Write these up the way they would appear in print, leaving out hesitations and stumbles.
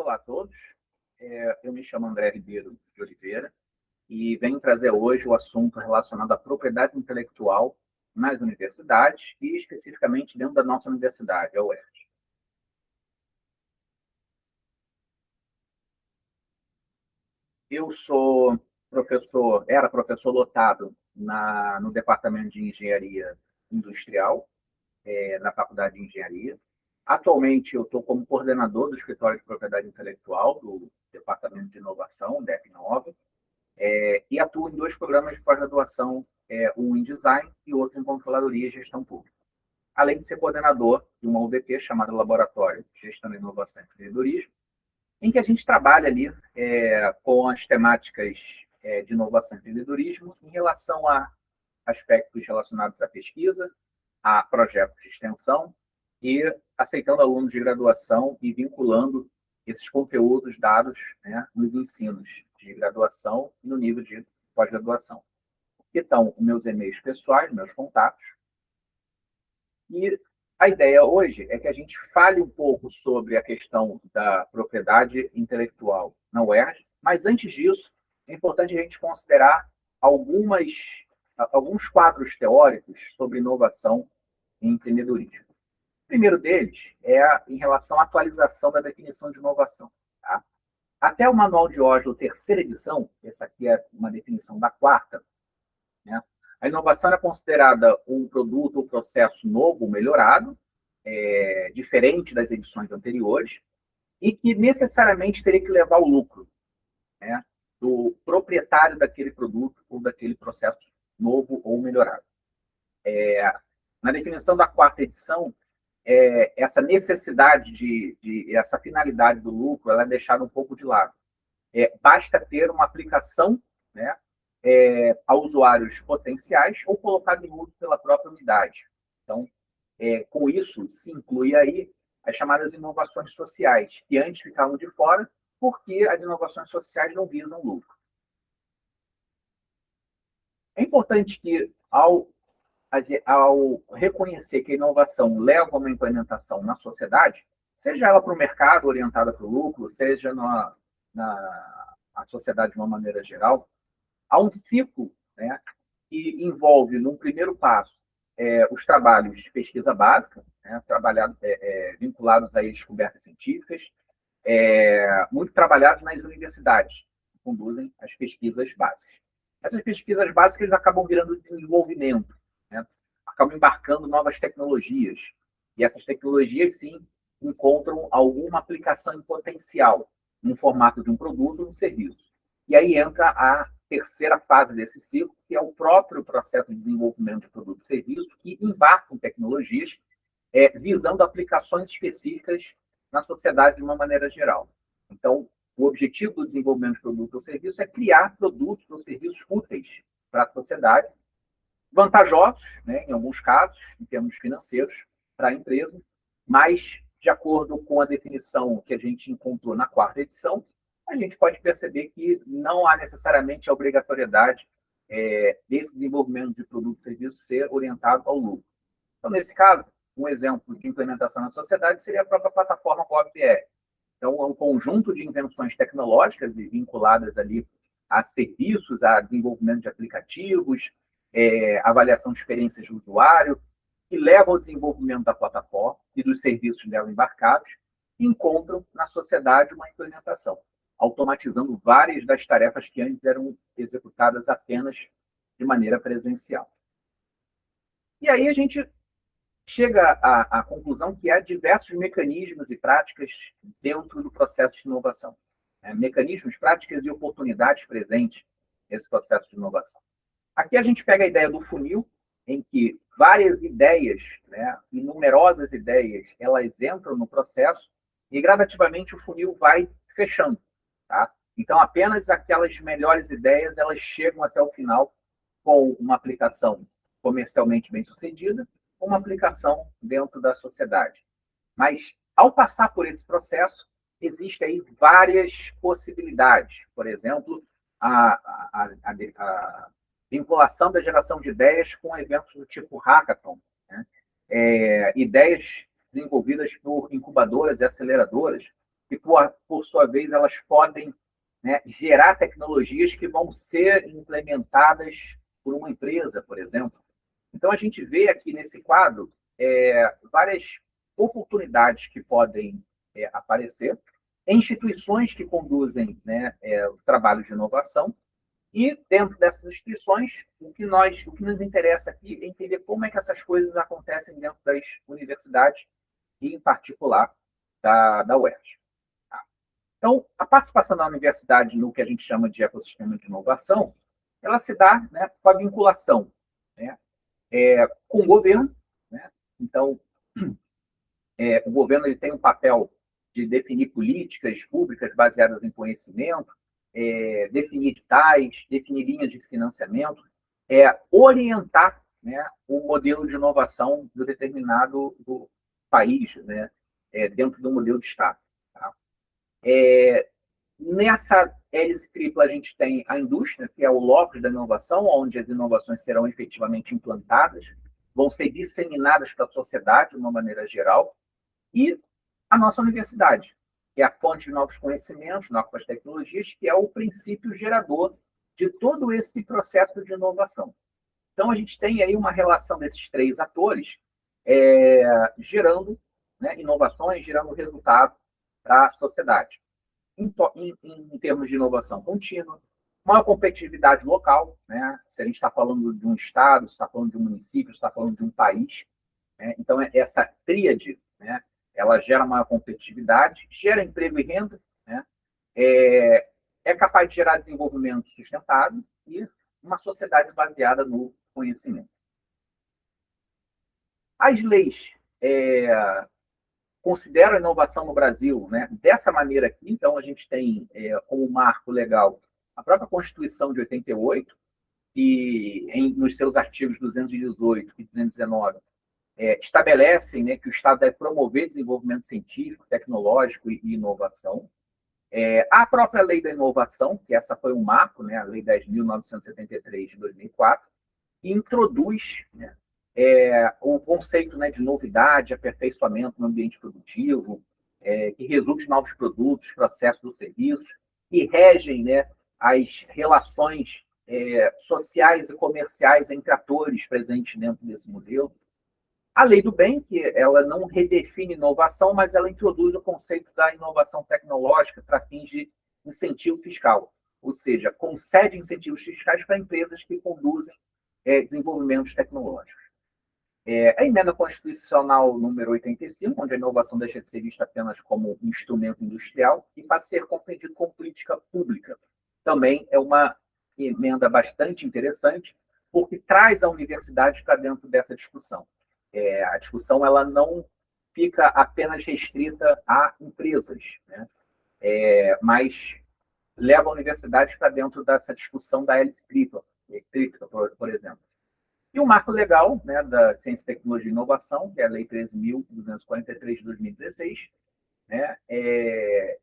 Olá a todos. Eu me chamo André Ribeiro de Oliveira e venho trazer hoje o assunto relacionado à propriedade intelectual nas universidades e especificamente dentro da nossa universidade, a UERJ. Eu sou era professor lotado no Departamento de Engenharia Industrial, na Faculdade de Engenharia. Atualmente, eu estou como coordenador do Escritório de Propriedade Intelectual do Departamento de Inovação, DEP9, e atuo em dois programas de pós-graduação, um em Design e outro em Controladoria e Gestão Pública. Além de ser coordenador de uma UDP chamada Laboratório de Gestão de Inovação e Empreendedorismo, em que a gente trabalha ali com as temáticas de inovação e empreendedorismo em relação a aspectos relacionados à pesquisa, a projetos de extensão e aceitando alunos de graduação e vinculando esses conteúdos dados, né, nos ensinos de graduação e no nível de pós-graduação. Então, meus e-mails pessoais, meus contatos. E a ideia hoje é que a gente fale um pouco sobre a questão da propriedade intelectual na UERJ, mas antes disso, é importante a gente considerar alguns quadros teóricos sobre inovação e empreendedorismo. O primeiro deles é em relação à atualização da definição de inovação. Tá? Até o Manual de Oslo, terceira edição, essa aqui é uma definição da quarta, né? A inovação é considerada um produto ou processo novo, melhorado, diferente das edições anteriores, e que necessariamente teria que levar ao lucro, né, do proprietário daquele produto ou daquele processo novo ou melhorado. Na definição da quarta edição, essa necessidade essa finalidade do lucro, ela é deixada um pouco de lado. Basta ter uma aplicação, né, a usuários potenciais ou colocado em uso pela própria unidade. Então, com isso, se inclui aí as chamadas inovações sociais, que antes ficavam de fora, porque as inovações sociais não visam lucro. É importante que, ao reconhecer que a inovação leva a uma implementação na sociedade, seja ela para o mercado orientada para o lucro, seja na sociedade de uma maneira geral, há um ciclo, né, que envolve, num primeiro passo, os trabalhos de pesquisa básica, né, vinculados a descobertas científicas, muito trabalhados nas universidades, que conduzem as pesquisas básicas. Essas pesquisas básicas acabam virando desenvolvimento, né, acabam embarcando novas tecnologias, e essas tecnologias, sim, encontram alguma aplicação em potencial, no formato de um produto ou um serviço. E aí entra a terceira fase desse ciclo, que é o próprio processo de desenvolvimento de produto e serviço, que embarcam tecnologias visando aplicações específicas na sociedade de uma maneira geral. Então, o objetivo do desenvolvimento de produto ou serviço é criar produtos ou serviços úteis para a sociedade, vantajosos, né, em alguns casos, em termos financeiros, para a empresa, mas, de acordo com a definição que a gente encontrou na quarta edição, a gente pode perceber que não há necessariamente a obrigatoriedade desse desenvolvimento de produto e serviço ser orientado ao lucro. Então, nesse caso, um exemplo de implementação na sociedade seria a própria plataforma CoopBR. Então, é um conjunto de invenções tecnológicas vinculadas ali a serviços, a desenvolvimento de aplicativos, avaliação de experiências de usuário, que leva ao desenvolvimento da plataforma e dos serviços dela embarcados, e encontram na sociedade uma implementação, automatizando várias das tarefas que antes eram executadas apenas de maneira presencial. E aí a gente chega à conclusão que há diversos mecanismos e práticas dentro do processo de inovação. Mecanismos, práticas e oportunidades presentes nesse processo de inovação. Aqui a gente pega a ideia do funil, em que várias ideias, né, e numerosas ideias, elas entram no processo e gradativamente o funil vai fechando. Tá? Então, apenas aquelas melhores ideias elas chegam até o final com uma aplicação comercialmente bem-sucedida, uma aplicação dentro da sociedade. Mas, ao passar por esse processo, existem aí várias possibilidades. Por exemplo, a vinculação da geração de ideias com eventos do tipo hackathon, né? Ideias desenvolvidas por incubadoras e aceleradoras, e, por sua vez, elas podem, né, gerar tecnologias que vão ser implementadas por uma empresa, por exemplo. Então, a gente vê aqui nesse quadro várias oportunidades que podem aparecer, instituições que conduzem, né, o trabalho de inovação, e dentro dessas instituições, o que nos interessa aqui é entender como é que essas coisas acontecem dentro das universidades, e em particular da UERJ. Tá? Então, a participação da universidade no que a gente chama de ecossistema de inovação, ela se dá, né, com a vinculação, né, com o governo, né? Então, o governo ele tem um papel de definir políticas públicas baseadas em conhecimento, definir editais, definir linhas de financiamento, orientar, né, o modelo de inovação do determinado do país, né, dentro do modelo de Estado. Tá? Nessa hélice tripla, a gente tem a indústria, que é o locus da inovação, onde as inovações serão efetivamente implantadas, vão ser disseminadas para a sociedade de uma maneira geral, e a nossa universidade, que é a fonte de novos conhecimentos, novas tecnologias, que é o princípio gerador de todo esse processo de inovação. Então, a gente tem aí uma relação desses três atores gerando, né, inovações, gerando resultado para a sociedade. Em termos de inovação contínua, maior competitividade local, né? Se a gente está falando de um estado, se está falando de um município, se está falando de um país, né? Então, essa tríade, né, ela gera maior competitividade, gera emprego e renda, né? É capaz de gerar desenvolvimento sustentável e uma sociedade baseada no conhecimento. As leis consideram a inovação no Brasil, né, dessa maneira aqui. Então, a gente tem como marco legal a própria Constituição de 88, que nos seus artigos 218 e 219 estabelecem, né, que o Estado deve promover desenvolvimento científico, tecnológico e inovação. A própria Lei da Inovação, que essa foi um marco, né, a Lei 10.973 de 2004, que introduz, né, o conceito, né, de novidade, aperfeiçoamento no ambiente produtivo, que resulte em novos produtos, processos ou serviços, que regem, né, as relações sociais e comerciais entre atores presentes dentro desse modelo. A Lei do Bem, que ela não redefine inovação, mas ela introduz o conceito da inovação tecnológica para fins de incentivo fiscal, ou seja, concede incentivos fiscais para empresas que conduzem desenvolvimentos tecnológicos. A emenda constitucional número 85, onde a inovação deixa de ser vista apenas como um instrumento industrial e passa a ser compreendido como política pública. Também é uma emenda bastante interessante, porque traz a universidade para dentro dessa discussão. A discussão ela não fica apenas restrita a empresas, né? Mas leva a universidade para dentro dessa discussão da hélice tripla, por exemplo. E o marco legal, né, da Ciência, Tecnologia e Inovação, que é a Lei 13.243 de 2016, né,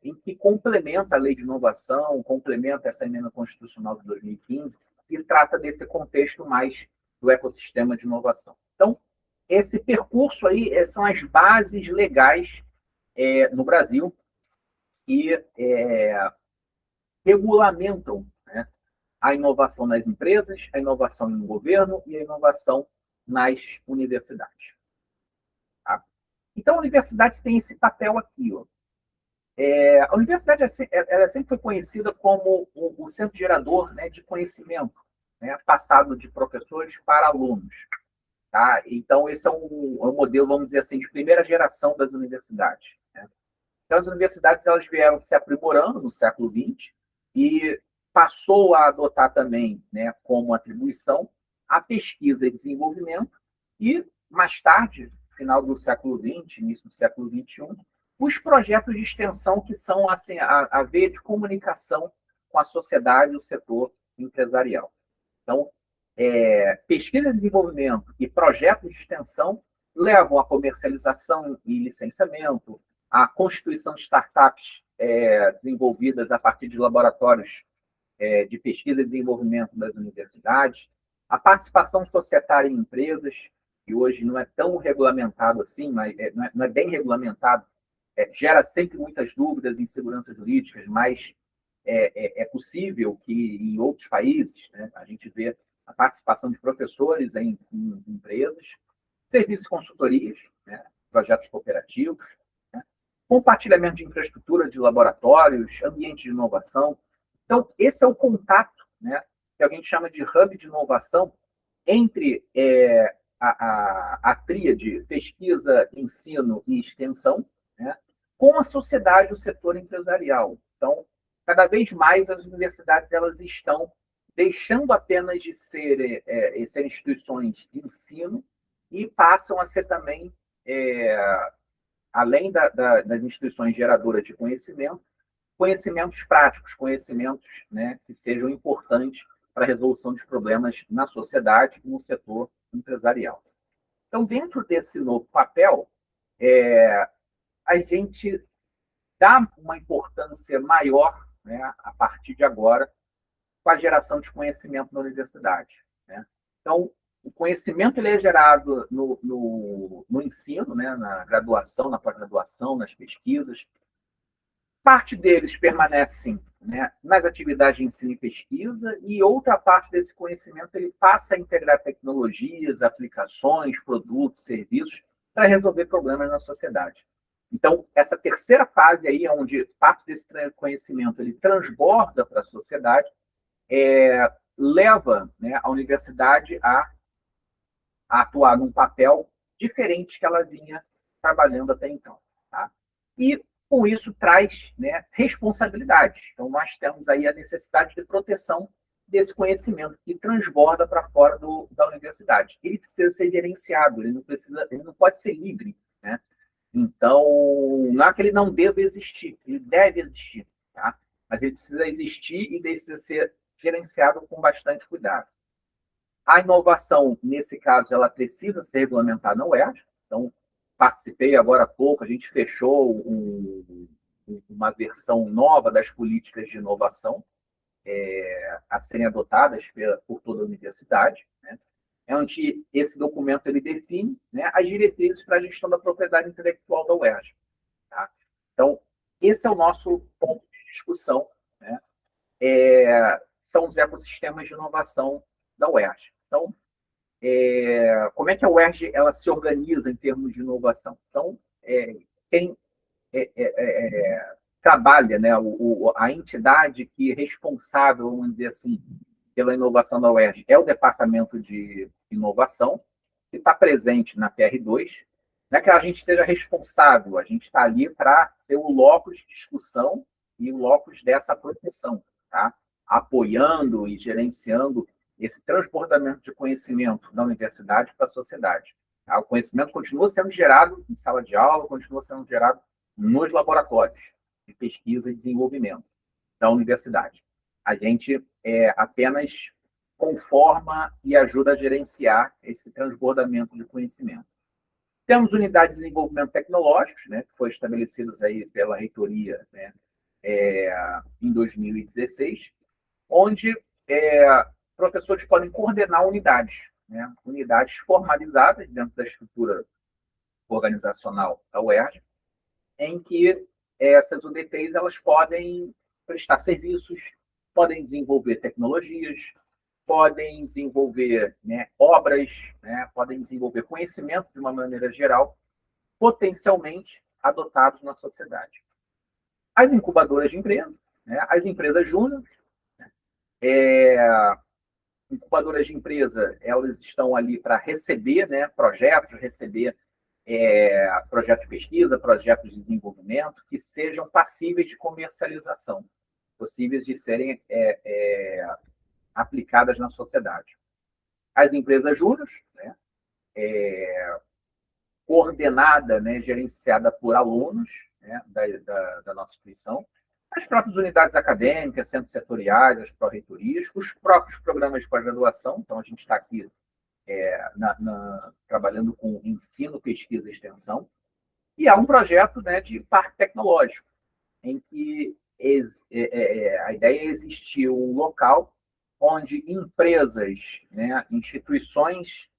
em que complementa a Lei de Inovação, complementa essa emenda constitucional de 2015, e trata desse contexto mais do ecossistema de inovação. Então, esse percurso aí são as bases legais no Brasil que regulamentam, né, a inovação nas empresas, a inovação no governo e a inovação nas universidades. Tá? Então, a universidade tem esse papel aqui. Ó. A universidade ela sempre foi conhecida como o centro gerador, né, de conhecimento, né, passado de professores para alunos. Tá? Então, esse é um modelo, vamos dizer assim, de primeira geração das universidades. Né? Então, as universidades elas vieram se aprimorando no século XX e passou a adotar também, né, como atribuição a pesquisa e desenvolvimento e, mais tarde, final do século XX, início do século XXI, os projetos de extensão que são assim, a veia de comunicação com a sociedade e o setor empresarial. Então, pesquisa e desenvolvimento e projetos de extensão levam à comercialização e licenciamento, à constituição de startups desenvolvidas a partir de laboratórios de pesquisa e desenvolvimento das universidades, a participação societária em empresas, que hoje não é tão regulamentado assim, mas não é bem regulamentado gera sempre muitas dúvidas, inseguranças jurídicas, mas é possível que em outros países, né, a gente vê a participação de professores em empresas, serviços de consultorias, né, projetos cooperativos, né, compartilhamento de infraestrutura de laboratórios, ambiente de inovação. Então, esse é o contato, né, que a gente chama de hub de inovação entre a tríade pesquisa, ensino e extensão, né, com a sociedade, o setor empresarial. Então, cada vez mais as universidades elas estão deixando apenas de ser instituições de ensino e passam a ser também, além das instituições geradoras de conhecimento, conhecimentos práticos, conhecimentos, né, que sejam importantes para a resolução dos problemas na sociedade e no setor empresarial. Então, dentro desse novo papel, a gente dá uma importância maior, né, a partir de agora, com a geração de conhecimento na universidade, né? Então, o conhecimento ele é gerado no ensino, né, na graduação, na pós-graduação, nas pesquisas. Parte deles permanecem, né, nas atividades de ensino e pesquisa, e outra parte desse conhecimento ele passa a integrar tecnologias, aplicações, produtos, serviços para resolver problemas na sociedade. Então, essa terceira fase aí, onde parte desse conhecimento ele transborda para a sociedade, leva, né, a universidade a atuar num papel diferente que ela vinha trabalhando até então. Tá? E, com isso, traz, né, responsabilidades. Então, nós temos aí a necessidade de proteção desse conhecimento que transborda para fora da universidade. Ele precisa ser gerenciado, ele não pode ser livre, né? Então, não é que ele não deva existir, ele deve existir, tá? Mas ele precisa existir e precisa ser gerenciado com bastante cuidado. A inovação, nesse caso, ela precisa ser regulamentada na UERJ. Então, participei agora há pouco, a gente fechou uma versão nova das políticas de inovação a serem adotadas por toda a universidade, né? Onde esse documento ele define, né, as diretrizes para a gestão da propriedade intelectual da UERJ. Tá? Então, esse é o nosso ponto de discussão, né? São os ecossistemas de inovação da UERJ. Então, como é que a UERJ ela se organiza em termos de inovação? Então, quem trabalha, né, a entidade que é responsável, vamos dizer assim, pela inovação da UERJ é o Departamento de Inovação, que está presente na PR2. Não é que a gente seja responsável, a gente está ali para ser o locus de discussão e o locus dessa proteção, tá? Apoiando e gerenciando esse transbordamento de conhecimento da universidade para a sociedade. Tá? O conhecimento continua sendo gerado em sala de aula, continua sendo gerado nos laboratórios de pesquisa e desenvolvimento da universidade. A gente apenas conforma e ajuda a gerenciar esse transbordamento de conhecimento. Temos unidades de desenvolvimento tecnológicos, né, que foram estabelecidas aí pela reitoria, né, em 2016, onde professores podem coordenar unidades, né, unidades formalizadas dentro da estrutura organizacional da UERJ, em que essas UDTs elas podem prestar serviços, podem desenvolver tecnologias, podem desenvolver, né, obras, né, podem desenvolver conhecimento de uma maneira geral, potencialmente adotados na sociedade. As incubadoras de empresas, né, as empresas júnior, né, incubadoras de empresa, elas estão ali para receber, né, projetos, receber projetos de pesquisa, projetos de desenvolvimento que sejam passíveis de comercialização, possíveis de serem aplicadas na sociedade. As empresas júnior, né, coordenada, né, gerenciada por alunos, né, da nossa instituição, as próprias unidades acadêmicas, centros setoriais, as pró-reitorias, os próprios programas de pós-graduação. Então, a gente está aqui trabalhando com ensino, pesquisa e extensão. E há um projeto, né, de parque tecnológico, em que a ideia é existir um local onde empresas, né, instituições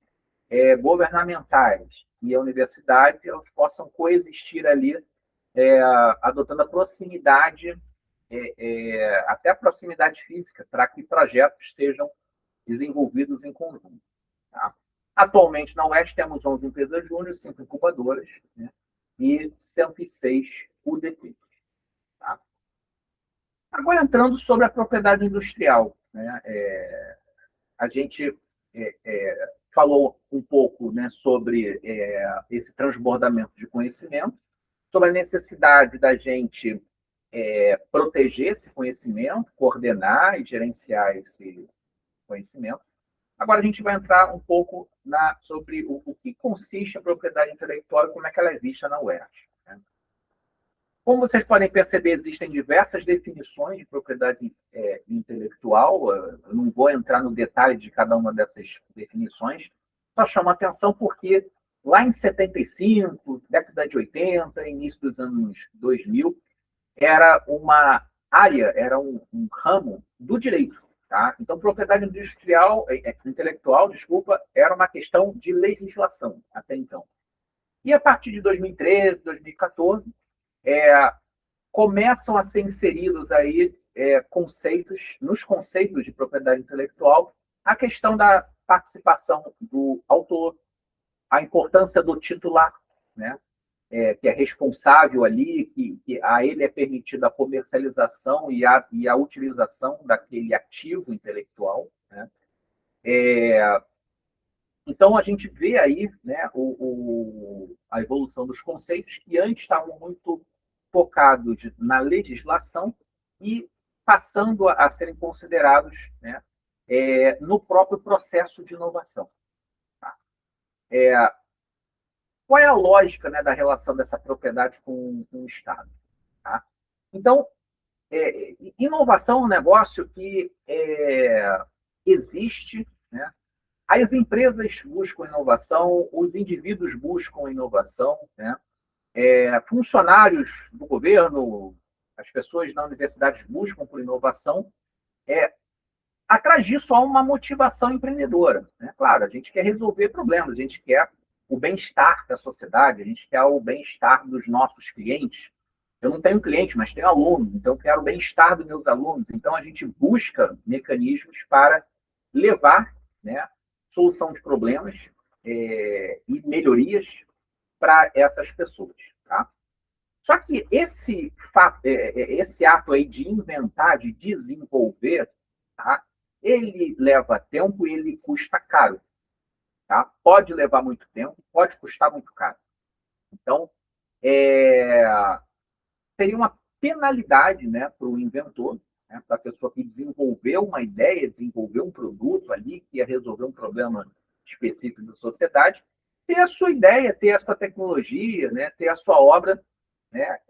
governamentais e a universidade elas possam coexistir ali adotando a proximidade, até a proximidade física, para que projetos sejam desenvolvidos em conjunto. Tá? Atualmente, na UERJ, temos 11 empresas júnior, 5 incubadoras, né, e 106 UDP. Tá? Agora, entrando sobre a propriedade industrial, né, a gente falou um pouco, né, sobre esse transbordamento de conhecimento, sobre a necessidade da gente proteger esse conhecimento, coordenar e gerenciar esse conhecimento. Agora a gente vai entrar um pouco sobre o que consiste a propriedade intelectual e como é que ela é vista na UERJ. Né? Como vocês podem perceber, existem diversas definições de propriedade intelectual. Eu não vou entrar no detalhe de cada uma dessas definições, só chamo a atenção porque lá em 75, década de 80, início dos anos 2000, era uma área, era um ramo do direito. Tá? Então, propriedade intelectual, era uma questão de legislação até então. E a partir de 2013, 2014, começam a ser inseridos aí nos conceitos de propriedade intelectual, a questão da participação do autor, a importância do titular, né? Que é responsável ali, que a ele é permitida a comercialização e a utilização daquele ativo intelectual. Né? Então, a gente vê aí, né, a evolução dos conceitos que antes estavam muito focados na legislação e passando a serem considerados, né, no próprio processo de inovação. Tá? Qual é a lógica, né, da relação dessa propriedade com o Estado? Tá? Então, inovação é um negócio que existe, né? As empresas buscam inovação, os indivíduos buscam inovação, né? Funcionários do governo, as pessoas na universidade buscam por inovação. Atrás disso há uma motivação empreendedora. Né? Claro, a gente quer resolver problemas, a gente quer o bem-estar da sociedade, a gente quer o bem-estar dos nossos clientes. Eu não tenho cliente, mas tenho aluno, então eu quero o bem-estar dos meus alunos. Então, a gente busca mecanismos para levar, né, solução de problemas e melhorias para essas pessoas. Tá? Só que esse ato aí de inventar, de desenvolver, tá, ele leva tempo e ele custa caro. Tá? Pode levar muito tempo, pode custar muito caro. Então, seria uma penalidade, né, para o inventor, né, para a pessoa que desenvolveu uma ideia, desenvolveu um produto ali, que ia resolver um problema específico da sociedade, ter a sua ideia, ter a sua tecnologia, né, ter a sua obra, né,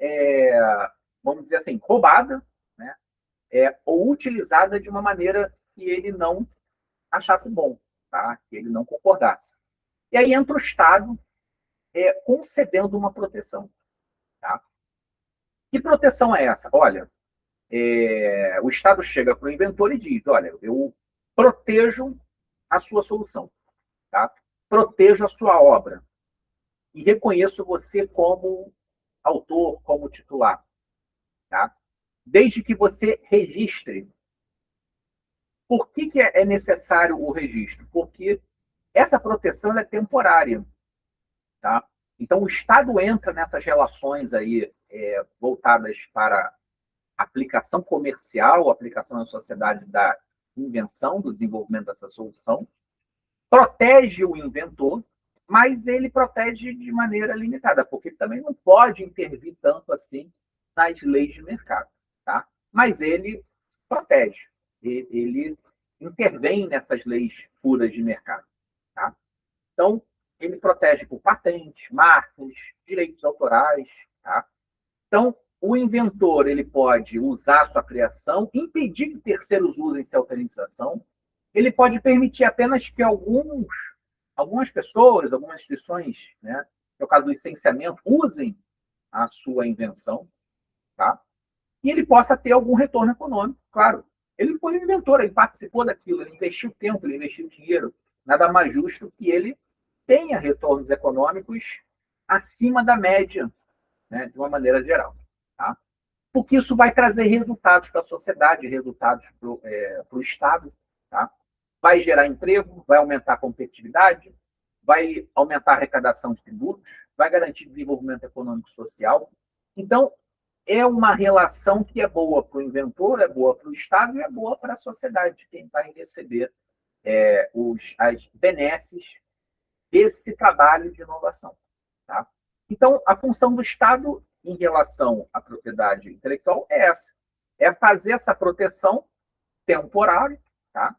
vamos dizer assim, roubada, né, ou utilizada de uma maneira que ele não achasse bom, tá? Que ele não concordasse. E aí entra o Estado concedendo uma proteção. Tá? Que proteção é essa? Olha, o Estado chega para o inventor e diz, olha, eu protejo a sua solução, tá? Protejo a sua obra e reconheço você como autor, como titular, tá? Desde que você registre. Por que é necessário o registro? Porque essa proteção é temporária. Tá? Então, o Estado entra nessas relações aí, voltadas para aplicação comercial, aplicação na sociedade da invenção, do desenvolvimento dessa solução, protege o inventor, mas ele protege de maneira limitada, porque também não pode intervir tanto assim nas leis de mercado. Tá? Mas ele protege, ele intervém nessas leis puras de mercado. Tá? Então, ele protege por patentes, marcas, direitos autorais. Tá? Então, o inventor ele pode usar a sua criação, impedir que terceiros usem sua autorização, ele pode permitir apenas que algumas pessoas, algumas instituições, né, no caso do licenciamento, usem a sua invenção, tá? E ele possa ter algum retorno econômico, claro. Ele foi um inventor, ele participou daquilo, ele investiu tempo, ele investiu dinheiro. Nada mais justo que ele tenha retornos econômicos acima da média né, de uma maneira geral. Tá? Porque isso vai trazer resultados para a sociedade, resultados para o Estado, tá? Vai gerar emprego, vai aumentar a competitividade, vai aumentar a arrecadação de tributos, vai garantir desenvolvimento econômico e social. Então, é uma relação que é boa para o inventor, é boa para o Estado e é boa para a sociedade, quem vai receber as benesses desse trabalho de inovação. Tá? Então, a função do Estado em relação à propriedade intelectual é essa: é fazer essa proteção temporária, tá?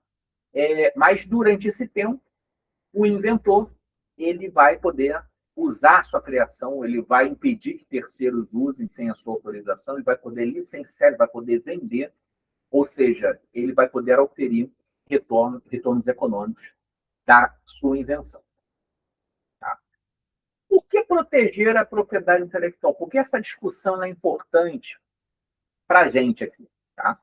Mas durante esse tempo, o inventor ele vai poder usar sua criação, ele vai impedir que terceiros usem sem a sua autorização, ele vai poder licenciar, ele vai poder vender, ou seja, ele vai poder oferir retornos econômicos da sua invenção. Tá? Por que proteger a propriedade intelectual? Por que essa discussão é importante para a gente aqui? Tá?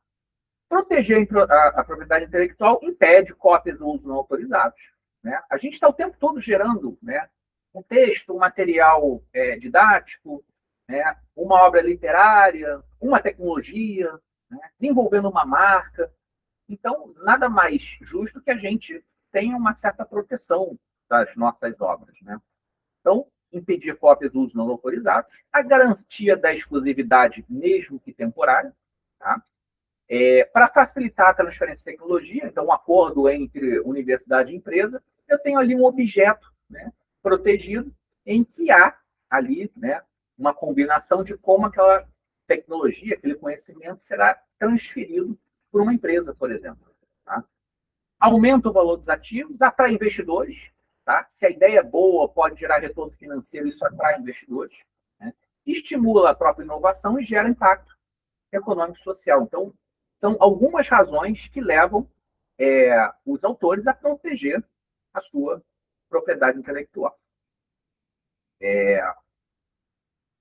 Proteger a propriedade intelectual impede cópias do uso não autorizados. Né? A gente está o tempo todo gerando, né, um texto, um material didático, né, uma obra literária, uma tecnologia, né, desenvolvendo uma marca. Então, nada mais justo que a gente tenha uma certa proteção das nossas obras. Né? Então, impedir cópias do uso não autorizados, a garantia da exclusividade, mesmo que temporária, tá? Para facilitar a transferência de tecnologia, então, um acordo entre universidade e empresa, eu tenho ali um objeto, né, protegido, em que há ali, né, uma combinação de como aquela tecnologia, aquele conhecimento será transferido por uma empresa, por exemplo. Tá? Aumenta o valor dos ativos, atrai investidores. Tá? Se a ideia é boa, pode gerar retorno financeiro, isso atrai investidores. Né? Estimula a própria inovação e gera impacto econômico e social. Então, são algumas razões que levam os autores a proteger a sua propriedade intelectual.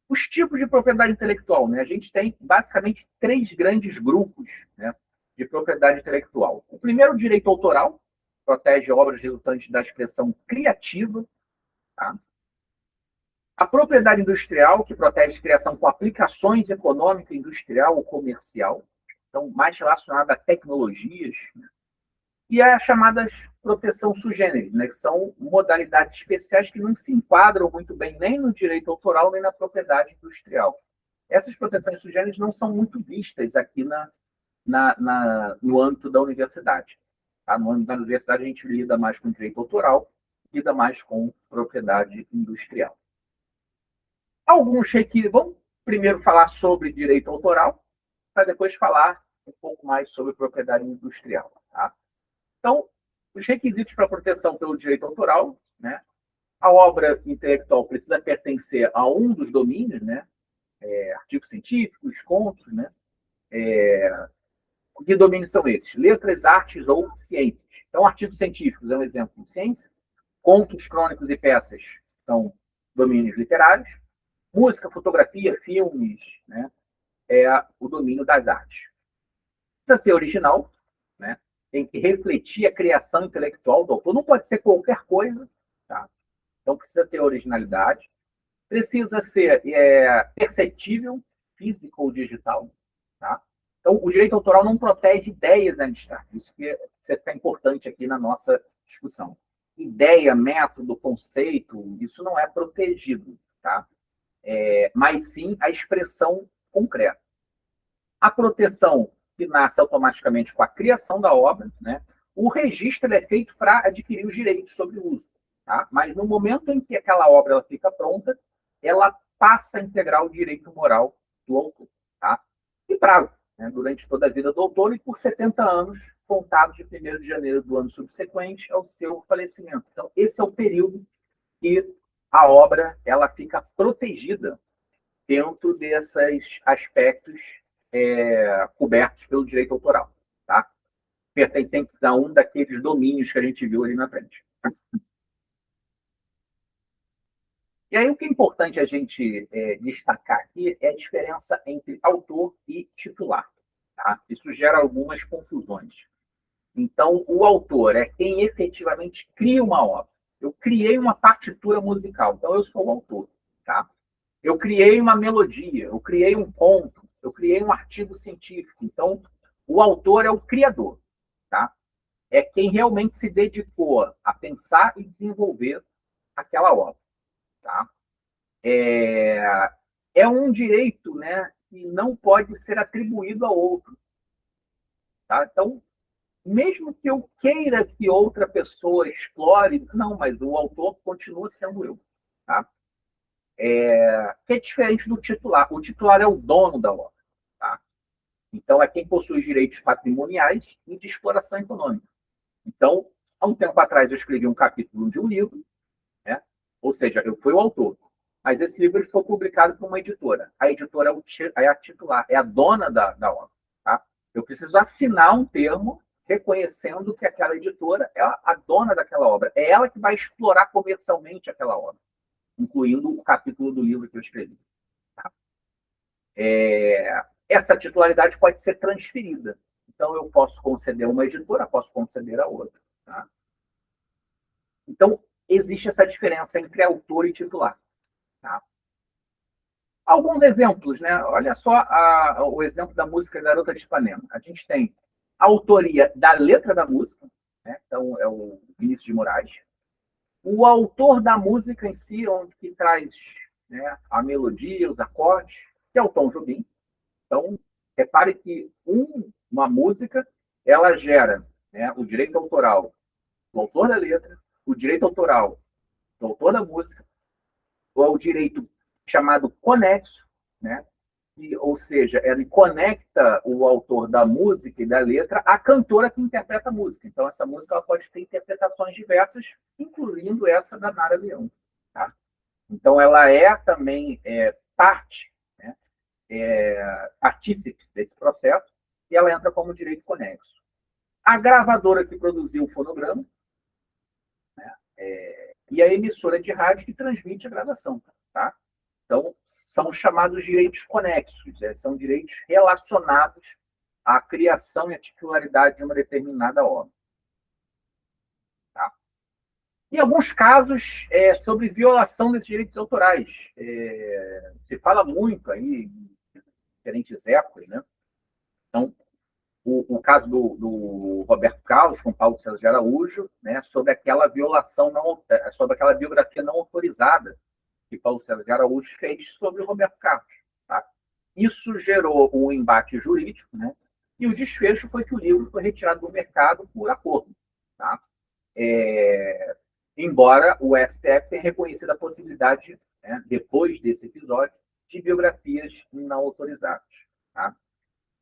Os tipos de propriedade intelectual, né? A gente tem basicamente 3 grandes grupos, né, de propriedade intelectual. O primeiro, o direito autoral, protege obras resultantes da expressão criativa. Tá? A propriedade industrial, que protege a criação com aplicações econômica, industrial ou comercial, então mais relacionada a tecnologias. Né? E a chamada proteção sui generis, né, que são modalidades especiais que não se enquadram muito bem nem no direito autoral, nem na propriedade industrial. Essas proteções sui generis não são muito vistas aqui no âmbito da universidade. Tá? No âmbito da universidade, a gente lida mais com direito autoral, lida mais com propriedade industrial. Alguns requisitos. Vamos primeiro falar sobre direito autoral, para depois falar um pouco mais sobre propriedade industrial. Tá? Então, os requisitos para proteção pelo direito autoral, né? A obra intelectual precisa pertencer a um dos domínios, né? Artigos científicos, contos, né? Que domínios são esses? Letras, artes ou ciências. Então, artigos científicos é um exemplo de ciência. Contos, crônicos e peças são domínios literários. Música, fotografia, filmes, né? É o domínio das artes. Precisa ser original, né? Tem que refletir a criação intelectual do autor. Não pode ser qualquer coisa. Tá? Então, precisa ter originalidade. Precisa ser perceptível, físico ou digital. Tá? Então, o direito autoral não protege ideias abstratas. Isso que é importante aqui na nossa discussão. Ideia, método, conceito, isso não é protegido. Tá? Mas sim a expressão concreta. A proteção que nasce automaticamente com a criação da obra, né? O registro é feito para adquirir os direitos sobre o uso. Tá? Mas no momento em que aquela obra ela fica pronta, ela passa a integrar o direito moral do autor. Tá? E prazo, né? Durante toda a vida do autor e por 70 anos, contados de 1º de janeiro do ano subsequente ao seu falecimento. Então, esse é o período que a obra ela fica protegida dentro desses aspectos cobertos pelo direito autoral, tá? Pertencentes a um daqueles domínios que a gente viu ali na frente. E aí o que é importante a gente destacar aqui é a diferença entre autor e titular. Tá? Isso gera algumas confusões. Então, o autor é quem efetivamente cria uma obra. Eu criei uma partitura musical, então eu sou o autor. Tá? eu criei uma melodia, eu criei um conto, eu criei um artigo científico. Então, o autor é o criador, tá? É quem realmente se dedicou a pensar e desenvolver aquela obra, tá? É um direito, né, que não pode ser atribuído a outro, tá? Então, mesmo que eu queira que outra pessoa explore, não, mas o autor continua sendo eu, tá? Que é diferente do titular. O titular é o dono da obra, tá? Então, é quem possui os direitos patrimoniais e de exploração econômica. Então, há um tempo atrás, eu escrevi um capítulo de um livro, né? Ou seja, eu fui o autor. Mas esse livro ele foi publicado por uma editora. A editora é a titular, é a dona da obra. Tá? Eu preciso assinar um termo reconhecendo que aquela editora é a dona daquela obra. É ela que vai explorar comercialmente aquela obra, incluindo o capítulo do livro que eu escrevi. Tá? Essa titularidade pode ser transferida. Então, eu posso conceder a uma editora, posso conceder a outra. Tá? Então, existe essa diferença entre autor e titular. Tá? Alguns exemplos, né? Olha só o exemplo da música Garota de Ipanema. A gente tem a autoria da letra da música, né? Então é o Vinícius de Moraes. O autor da música em si, onde que traz, né, a melodia, os acordes, que é o Tom Jobim. Então, repare que uma música, ela gera, né, o direito autoral do autor da letra, o direito autoral do autor da música, ou o direito chamado conexo, né? Ou seja, ele conecta o autor da música e da letra à cantora que interpreta a música. Então, essa música ela pode ter interpretações diversas, incluindo essa da Nara Leão. Tá? Então, ela é também parte, né? Partícipe desse processo, e ela entra como direito conexo. A gravadora que produziu o fonograma, né? E a emissora de rádio que transmite a gravação. Tá? Então, são chamados direitos conexos, são direitos relacionados à criação e à titularidade de uma determinada obra. Tá? Em alguns casos, sobre violação desses direitos autorais. Se fala muito aí, em diferentes épocas, né? Então, o caso do Roberto Carlos com Paulo César de Araújo, né, sobre aquela violação, sobre aquela biografia não autorizada que Paulo César de Araújo fez sobre o Roberto Carlos. Tá? Isso gerou um embate jurídico, né? E o desfecho foi que o livro foi retirado do mercado por acordo. Tá? Embora o STF tenha reconhecido a possibilidade, né, depois desse episódio, de biografias não autorizadas. Tá?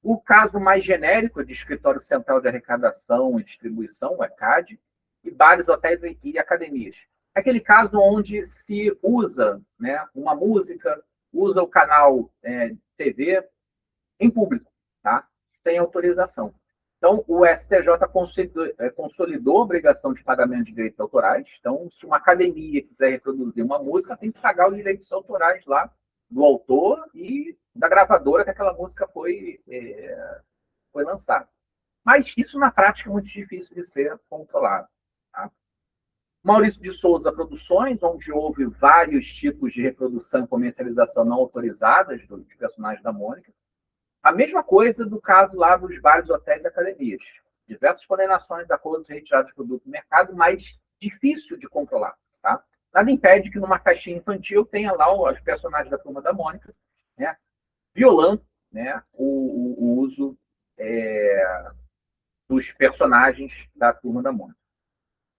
O caso mais genérico de Escritório Central de Arrecadação e Distribuição, o ECAD, e vários hotéis e academias. Aquele caso onde se usa, né, uma música, usa o canal TV em público, tá? Sem autorização. Então, o STJ consolidou a obrigação de pagamento de direitos autorais. Então, se uma academia quiser reproduzir uma música, tem que pagar os direitos autorais lá do autor e da gravadora que aquela música foi lançada. Mas isso, na prática, é muito difícil de ser controlado. Tá? Maurício de Souza Produções, onde houve vários tipos de reprodução e comercialização não autorizadas dos personagens da Mônica. A mesma coisa do caso lá dos vários hotéis e academias. Diversas condenações, acordos e retiradas de produto do mercado, mas difícil de controlar. Tá? Nada impede que numa caixinha infantil tenha lá os personagens da Turma da Mônica, né, violando, né, o uso dos personagens da Turma da Mônica.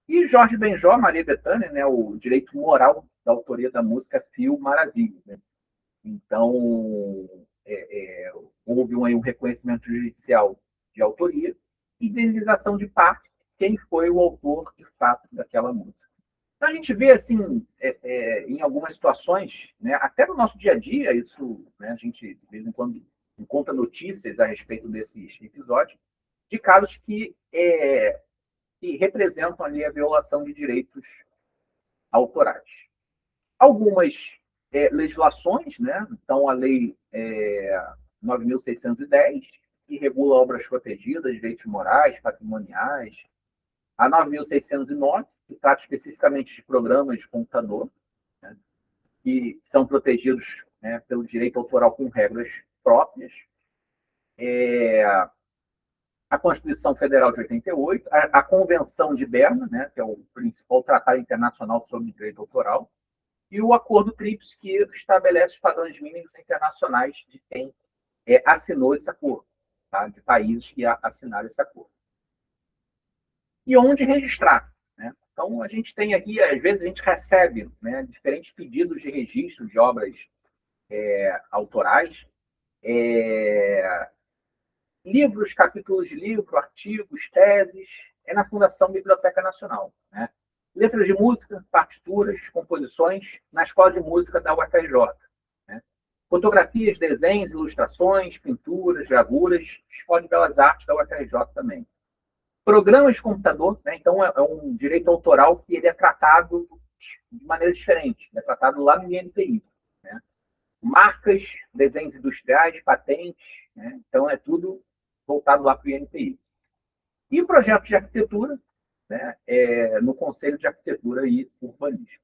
E Jorge Benjó, Maria Bethânia, né, o direito moral da autoria da música Fio Maravilha. Né? Então, houve um reconhecimento judicial de autoria e indenização de parte quem foi o autor, de fato, daquela música. Então, a gente vê, assim, em algumas situações, né, até no nosso dia a dia, isso, né, a gente, de vez em quando, encontra notícias a respeito desses episódios, de casos que representam ali a violação de direitos autorais. Algumas legislações, né? Então, a Lei 9.610, que regula obras protegidas, direitos morais, patrimoniais. A 9.609, que trata especificamente de programas de computador, né? Que são protegidos né, pelo direito autoral com regras próprias, a Constituição Federal de 88, a Convenção de Berna, né, que é o principal tratado internacional sobre direito autoral, e o Acordo TRIPS, que estabelece os padrões mínimos internacionais de quem assinou esse acordo, tá? De países que assinaram esse acordo. E onde registrar, né? Então, a gente tem aqui, às vezes, a gente recebe, né, diferentes pedidos de registro de obras autorais, livros, capítulos de livro, artigos, teses, na Fundação Biblioteca Nacional, né? Letras de música, partituras, composições, na Escola de Música da UFRJ. Né? Fotografias, desenhos, ilustrações, pinturas, gravuras, Escola de Belas Artes da UFRJ também. Programas de computador, né? Então é um direito autoral que ele é tratado de maneira diferente, é tratado lá no INPI. Né? Marcas, desenhos industriais, patentes, né? Então é tudo voltado lá para o INPI. E projetos de arquitetura, né, no Conselho de Arquitetura e Urbanismo.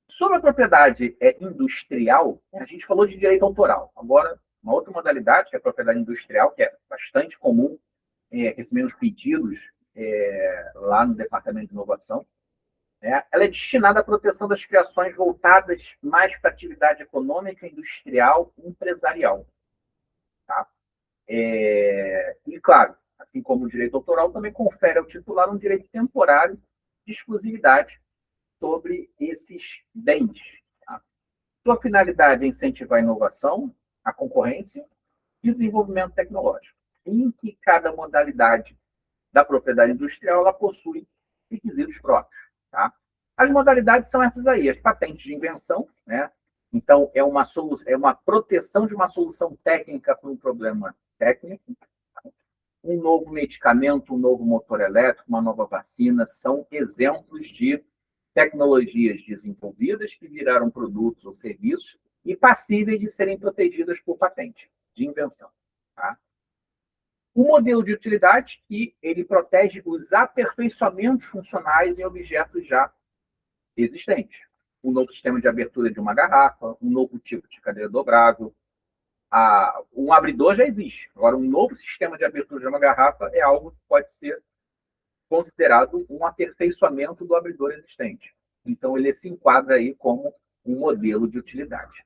Sobre a propriedade industrial, a gente falou de direito autoral. Agora, uma outra modalidade, que é a propriedade industrial, que é bastante comum, recebemos pedidos lá no Departamento de Inovação. Ela é destinada à proteção das criações voltadas mais para a atividade econômica, industrial e empresarial. Tá? E, claro, assim como o direito autoral, também confere ao titular um direito temporário de exclusividade sobre esses bens. Tá? Sua finalidade é incentivar a inovação, a concorrência e o desenvolvimento tecnológico, em que cada modalidade da propriedade industrial ela possui requisitos próprios. Tá? As modalidades são essas aí, as patentes de invenção, né? Então, é uma proteção de uma solução técnica para um problema técnico. Um novo medicamento, um novo motor elétrico, uma nova vacina, são exemplos de tecnologias desenvolvidas que viraram produtos ou serviços e passíveis de serem protegidas por patente de invenção. Tá? O modelo de utilidade, que ele protege os aperfeiçoamentos funcionais em objetos já existentes. Um novo sistema de abertura de uma garrafa, um novo tipo de cadeira dobrável, um abridor já existe. Agora, um novo sistema de abertura de uma garrafa é algo que pode ser considerado um aperfeiçoamento do abridor existente. Então, ele se enquadra aí como um modelo de utilidade.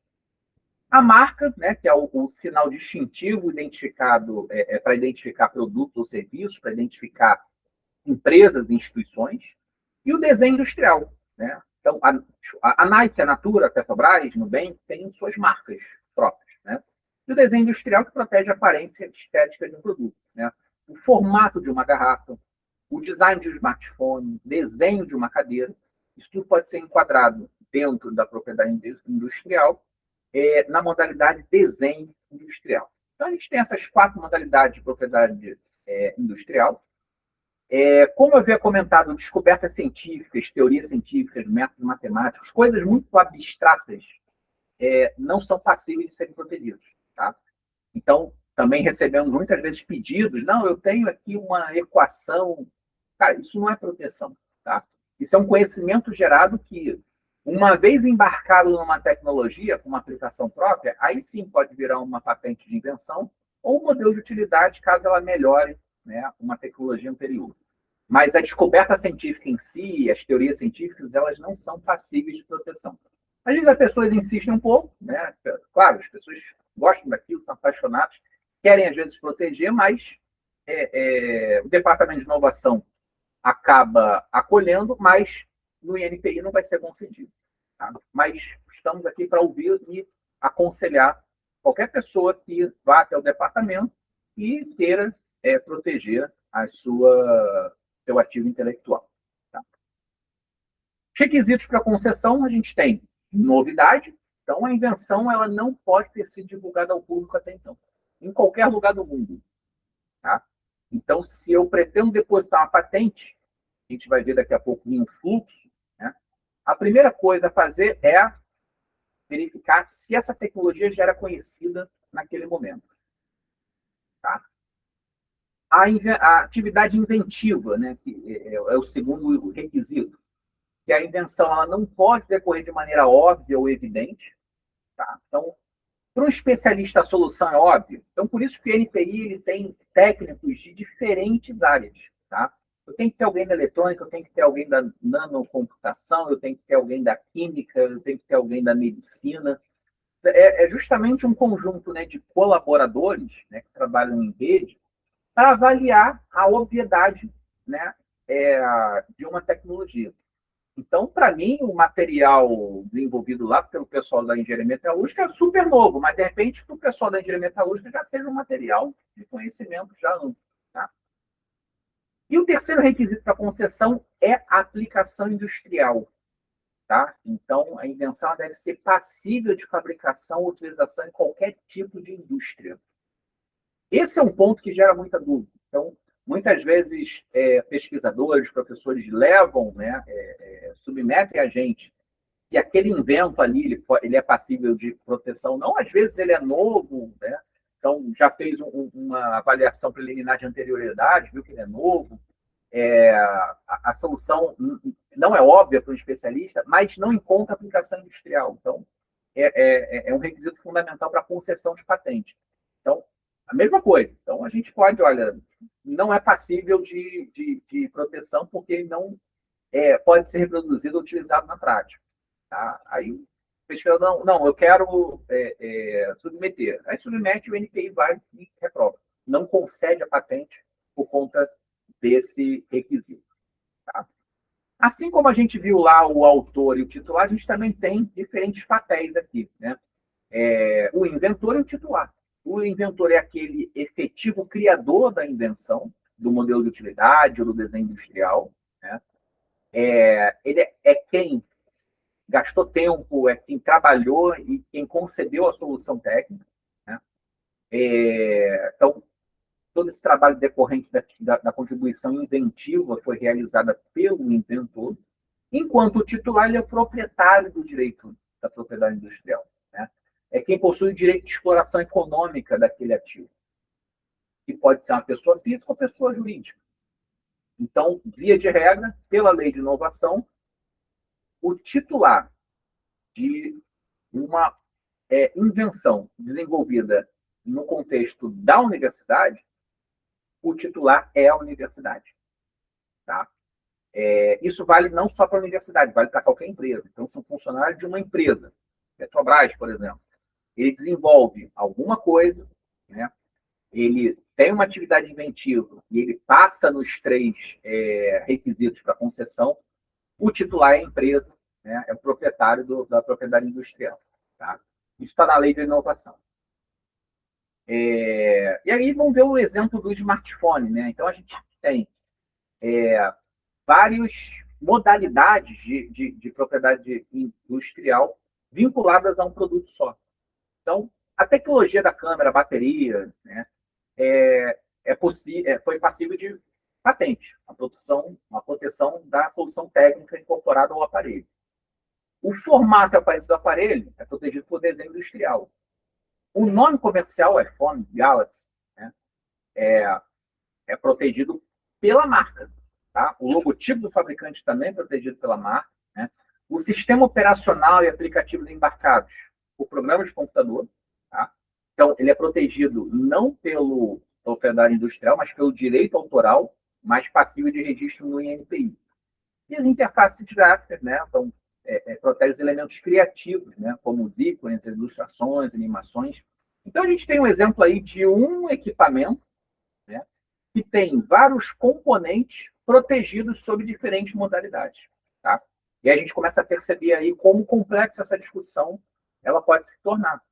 A marca, né, que é o sinal distintivo identificado para identificar produtos ou serviços, para identificar empresas e instituições, e o desenho industrial. Né? Então, a Nike, a Natura, a Petrobras, Nubank, têm suas marcas próprias. Né? E o desenho industrial que protege a aparência estética de um produto. Né? O formato de uma garrafa, o design de um smartphone, desenho de uma cadeira, isso tudo pode ser enquadrado dentro da propriedade industrial, na modalidade desenho industrial. Então, a gente tem essas 4 modalidades de propriedade industrial. Como eu havia comentado, descobertas científicas, teorias científicas, métodos matemáticos, coisas muito abstratas, não são passíveis de serem protegidas. Tá? Então, também recebemos muitas vezes pedidos, não, eu tenho aqui uma equação. Cara, isso não é proteção. Tá? Isso é um conhecimento gerado que, uma vez embarcado numa tecnologia, com uma aplicação própria, aí sim pode virar uma patente de invenção ou um modelo de utilidade, caso ela melhore, né, uma tecnologia anterior. Mas a descoberta científica em si, as teorias científicas, elas não são passíveis de proteção. Às vezes as pessoas insistem um pouco, né? Claro, as pessoas gostam daquilo, são apaixonadas, querem às vezes proteger, mas o Departamento de Inovação acaba acolhendo, mas no INPI não vai ser concedido. Tá? Mas estamos aqui para ouvir e aconselhar qualquer pessoa que vá até o departamento e queira proteger seu ativo intelectual. Tá? Requisitos para concessão, a gente tem novidade. Então, a invenção ela não pode ter sido divulgada ao público até então, em qualquer lugar do mundo. Tá? Então, se eu pretendo depositar uma patente, a gente vai ver daqui a pouco um fluxo, né? A primeira coisa a fazer é verificar se essa tecnologia já era conhecida naquele momento. Tá? A atividade inventiva, né, que é o segundo requisito, que a invenção ela não pode decorrer de maneira óbvia ou evidente, Tá? Então, para um especialista, a solução é óbvia. Então, por isso que o NPI ele tem técnicos de diferentes áreas. Tá? Eu tenho que ter alguém da eletrônica, eu tenho que ter alguém da nanocomputação, eu tenho que ter alguém da química, eu tenho que ter alguém da medicina. É justamente um conjunto, né, de colaboradores, né, que trabalham em rede para avaliar a obviedade, né, de uma tecnologia. Então, para mim, o material desenvolvido lá pelo pessoal da engenharia metalúrgica é super novo, mas, de repente, para o pessoal da engenharia metalúrgica já seja um material de conhecimento já amplo. Tá? E o terceiro requisito para concessão é a aplicação industrial. Tá? Então, a invenção deve ser passível de fabricação ou utilização em qualquer tipo de indústria. Esse é um ponto que gera muita dúvida. Então, muitas vezes, pesquisadores, professores levam, né, submetem a gente se aquele invento ali ele é passível de proteção. Não, às vezes ele é novo, né? Então já fez uma avaliação preliminar de anterioridade, viu que ele é novo. A solução não é óbvia para um especialista, mas não encontra aplicação industrial. Então, é um requisito fundamental para a concessão de patente. Então, a mesma coisa. Então, a gente pode, olha, não é passível de proteção porque ele não pode ser reproduzido ou utilizado na prática. Tá? Aí o pesquisador, não, eu quero submeter. Aí submete, o NPI vai e reprova. Não concede a patente por conta desse requisito. Tá? Assim como a gente viu lá o autor e o titular, a gente também tem diferentes papéis aqui. Né? O inventor e o titular. O inventor é aquele efetivo criador da invenção, do modelo de utilidade ou do desenho industrial. Né? Ele é quem gastou tempo, é quem trabalhou e quem concebeu a solução técnica. Né? Então, todo esse trabalho decorrente da contribuição inventiva foi realizada pelo inventor, enquanto o titular ele é o proprietário do direito da propriedade industrial. Né? É quem possui o direito de exploração econômica daquele ativo, que pode ser uma pessoa física ou pessoa jurídica. Então, via de regra, pela lei de inovação, o titular de uma invenção desenvolvida no contexto da universidade, o titular é a universidade. Tá? Isso vale não só para a universidade, vale para qualquer empresa. Então, se um funcionário de uma empresa, Petrobras, por exemplo, ele desenvolve alguma coisa, né? Ele tem uma atividade inventiva e ele passa nos três requisitos para concessão, o titular é a empresa, né? É o proprietário da propriedade industrial. Tá? Isso está na lei de inovação. E aí vamos ver o exemplo do smartphone. Né? Então, a gente tem várias modalidades de propriedade industrial vinculadas a um produto só. Então, a tecnologia da câmera, a bateria, né, foi passível de patente, uma proteção da solução técnica incorporada ao aparelho. O formato aparente do aparelho é protegido por desenho industrial. O nome comercial, iPhone, Galaxy, né, é protegido pela marca. Tá? O logotipo do fabricante também é protegido pela marca. Né? O sistema operacional e aplicativos embarcados por programas de computador. Tá? Então, ele é protegido não pela propriedade industrial, mas pelo direito autoral, mais passível de registro no INPI. E as interfaces gráficas, né? Então, protege os elementos criativos, né? Como os ícones, as ilustrações, animações. Então, a gente tem um exemplo aí de um equipamento, né, que tem vários componentes protegidos sob diferentes modalidades. Tá? E aí a gente começa a perceber aí como complexa essa discussão ela pode se tornar.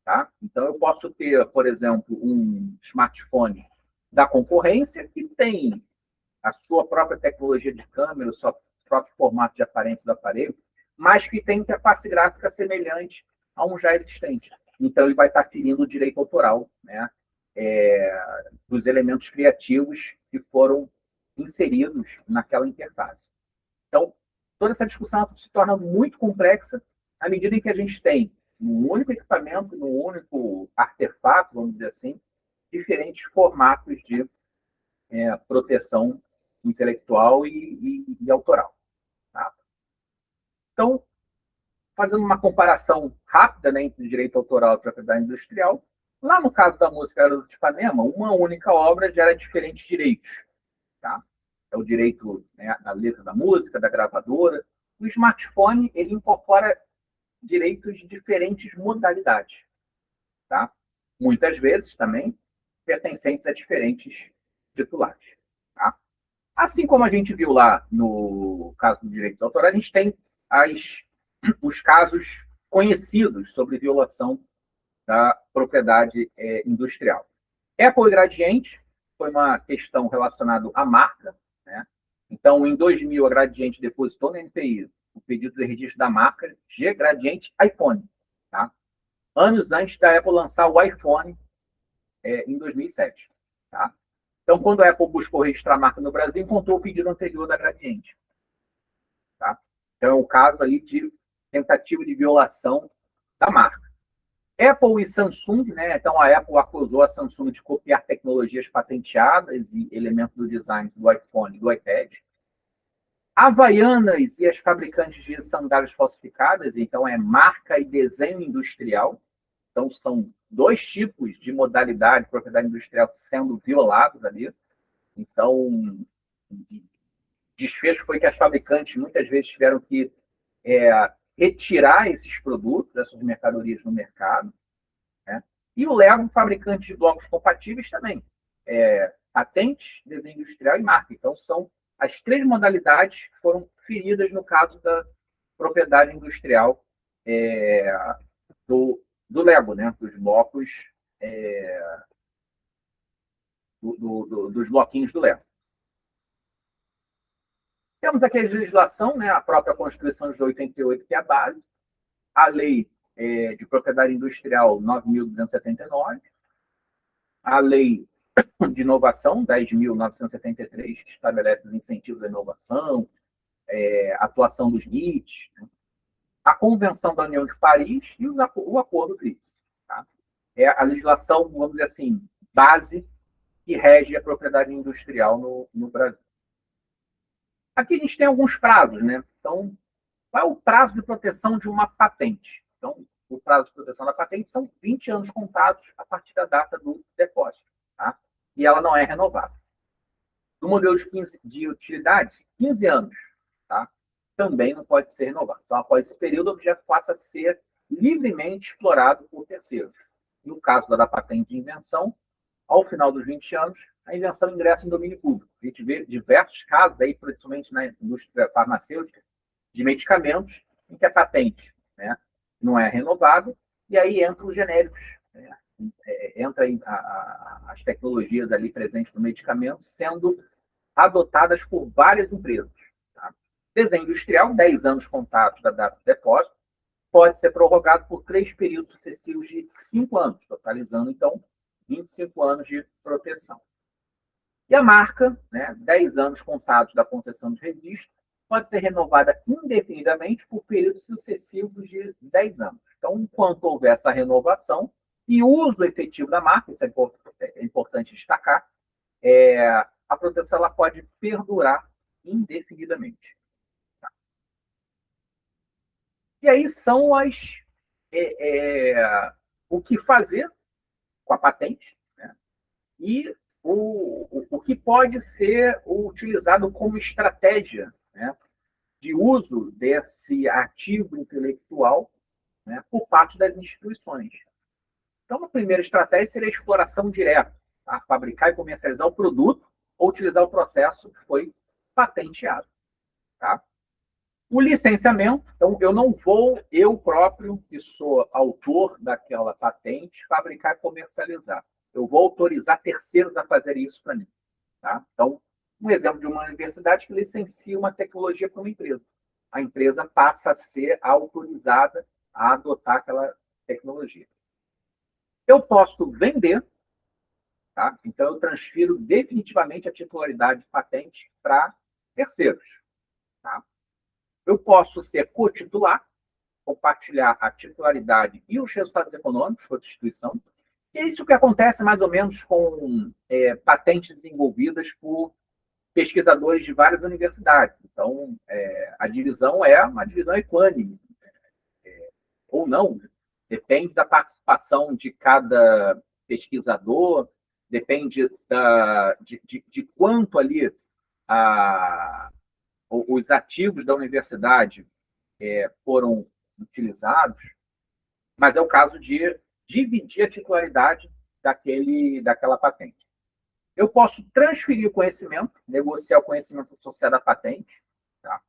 Tá? Então, eu posso ter, por exemplo, um smartphone da concorrência que tem a sua própria tecnologia de câmera, o seu próprio formato de aparência do aparelho, mas que tem interface gráfica semelhante a um já existente. Então, ele vai estar ferindo o direito autoral, né, dos elementos criativos que foram inseridos naquela interface. Então, toda essa discussão se torna muito complexa à medida em que a gente tem, num único equipamento, num único artefato, vamos dizer assim, diferentes formatos de proteção intelectual e autoral. Tá? Então, fazendo uma comparação rápida, né, entre direito autoral e propriedade industrial, lá no caso da música Garota de Ipanema, uma única obra gera diferentes direitos. Tá? É o direito, né, da letra da música, da gravadora. O smartphone ele incorpora direitos de diferentes modalidades. Tá? Muitas vezes também pertencentes a diferentes titulares. Tá? Assim como a gente viu lá no caso do direito autoral, a gente tem os casos conhecidos sobre violação da propriedade industrial. Apple e Gradiente foi uma questão relacionada à marca. Né? Então, em 2000, a Gradiente depositou no NPI o pedido de registro da marca G Gradiente iPhone. Tá? Anos antes da Apple lançar o iPhone em 2007. Tá? Então, quando a Apple buscou registrar a marca no Brasil, encontrou o pedido anterior da Gradiente. Tá? Então, é um caso ali de tentativa de violação da marca. Apple e Samsung, né? Então, a Apple acusou a Samsung de copiar tecnologias patenteadas e elementos do design do iPhone e do iPad. Havaianas e as fabricantes de sandálias falsificadas, então é marca e desenho industrial. Então, são dois tipos de modalidade de propriedade industrial sendo violados ali. Então, o desfecho foi que as fabricantes muitas vezes tiveram que retirar esses produtos, essas mercadorias no mercado. Né? E o Lego, fabricante de blocos compatíveis também. Patente, desenho industrial e marca. Então, são as três modalidades que foram feridas no caso da propriedade industrial do Lego, né? Dos blocos, dos bloquinhos do Lego. Temos aqui a legislação, né? A própria Constituição de 88, que é a base, a Lei de Propriedade Industrial 9.279, a Lei de Inovação 10.973, que estabelece os incentivos à inovação, atuação dos MITs, né? A Convenção da União de Paris e o Acordo TRIPS. Tá? É a legislação, vamos dizer assim, base que rege a propriedade industrial no Brasil. Aqui a gente tem alguns prazos, né? Então, qual é o prazo de proteção de uma patente? Então, o prazo de proteção da patente são 20 anos contados a partir da data do depósito. Tá? E ela não é renovada. No modelo de utilidade, 15 anos. Tá? Também não pode ser renovado. Então, após esse período, o objeto passa a ser livremente explorado por terceiros. No caso da patente de invenção, ao final dos 20 anos, a invenção ingressa em domínio público. A gente vê diversos casos, aí, principalmente na indústria farmacêutica, de medicamentos, em que a patente, né, não é renovada, e aí entram os genéricos, né? Entra as tecnologias ali presentes no medicamento sendo adotadas por várias empresas. Tá? Desenho industrial, 10 anos contados da data do depósito, pode ser prorrogado por 3 períodos sucessivos de 5 anos, totalizando, então, 25 anos de proteção. E a marca, né, 10 anos contados da concessão de registro, pode ser renovada indefinidamente por períodos sucessivos de 10 anos. Então, enquanto houver essa renovação e uso efetivo da marca, isso é importante destacar, a proteção ela pode perdurar indefinidamente. Tá? E aí são o que fazer com a patente, né? E o que pode ser utilizado como estratégia, né, de uso desse ativo intelectual, né, por parte das instituições. Então, a primeira estratégia seria a exploração direta, tá? Fabricar e comercializar o produto ou utilizar o processo que foi patenteado. Tá? O licenciamento, então, eu não vou, eu próprio, que sou autor daquela patente, fabricar e comercializar. Eu vou autorizar terceiros a fazer isso para mim. Tá? Então, um exemplo de uma universidade que licencia uma tecnologia para uma empresa. A empresa passa a ser autorizada a adotar aquela tecnologia. Eu posso vender, tá? Então eu transfiro definitivamente a titularidade de patente para terceiros. Tá? Eu posso ser cotitular, compartilhar a titularidade e os resultados econômicos com a instituição. E é isso que acontece mais ou menos com patentes desenvolvidas por pesquisadores de várias universidades. Então, a divisão é uma divisão equânime. ou não, depende da participação de cada pesquisador, depende de quanto ali os ativos da universidade foram utilizados, mas é o caso de dividir a titularidade daquela patente. Eu posso transferir o conhecimento, negociar o conhecimento associado à patente, tá?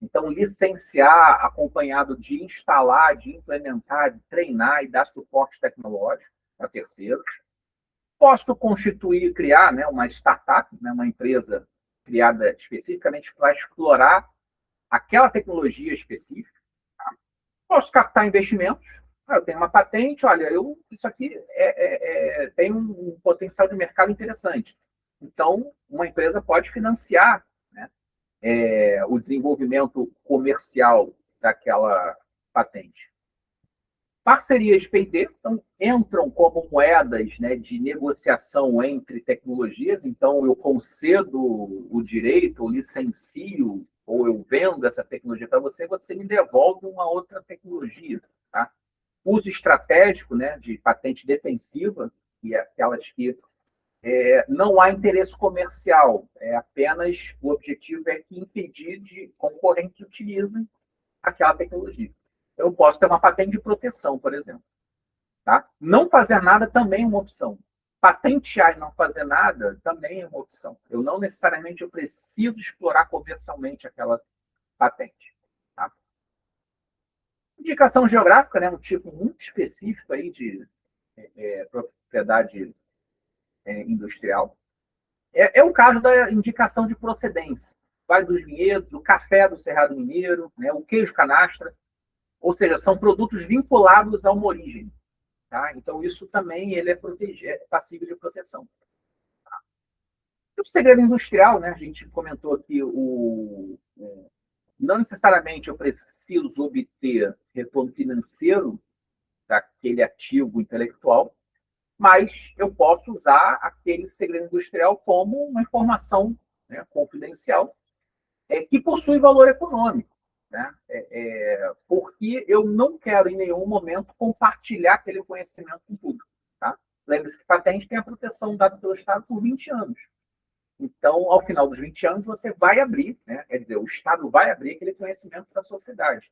Então, licenciar acompanhado de instalar, de implementar, de treinar e dar suporte tecnológico para terceiros. Posso constituir e criar, né, uma startup, né, uma empresa criada especificamente para explorar aquela tecnologia específica. Tá? Posso captar investimentos. Eu tenho uma patente, olha, isso aqui tem um potencial de mercado interessante. Então, uma empresa pode financiar, né, o desenvolvimento comercial daquela patente. Parcerias de P&D então, entram como moedas, né, de negociação entre tecnologias. Então, eu concedo o direito, ou licencio, ou eu vendo essa tecnologia para você, você me devolve uma outra tecnologia. Tá? Uso estratégico, né, de patente defensiva, que é aquelas que não há interesse comercial, apenas o objetivo é que impedir de concorrentes utilizem aquela tecnologia. Eu posso ter uma patente de proteção, por exemplo. Tá? Não fazer nada também é uma opção. Patentear e não fazer nada também é uma opção. Eu não necessariamente preciso explorar comercialmente aquela patente. Tá? Indicação geográfica, né, um tipo muito específico aí de propriedade industrial. É o caso da indicação de procedência. Vale dos Vinhedos, o café do Cerrado Mineiro, né, o queijo canastra, ou seja, são produtos vinculados a uma origem. Tá? Então, isso também ele é passível de proteção. Tá? O segredo industrial, né, a gente comentou aqui, não necessariamente eu preciso obter retorno financeiro daquele ativo intelectual, mas eu posso usar aquele segredo industrial como uma informação, né, confidencial, que possui valor econômico. Né? Porque eu não quero, em nenhum momento, compartilhar aquele conhecimento com tudo. Tá? Lembre-se que patente tem a proteção dada pelo Estado por 20 anos. Então, ao final dos 20 anos, você vai abrir, né? Quer dizer, o Estado vai abrir aquele conhecimento para a sociedade.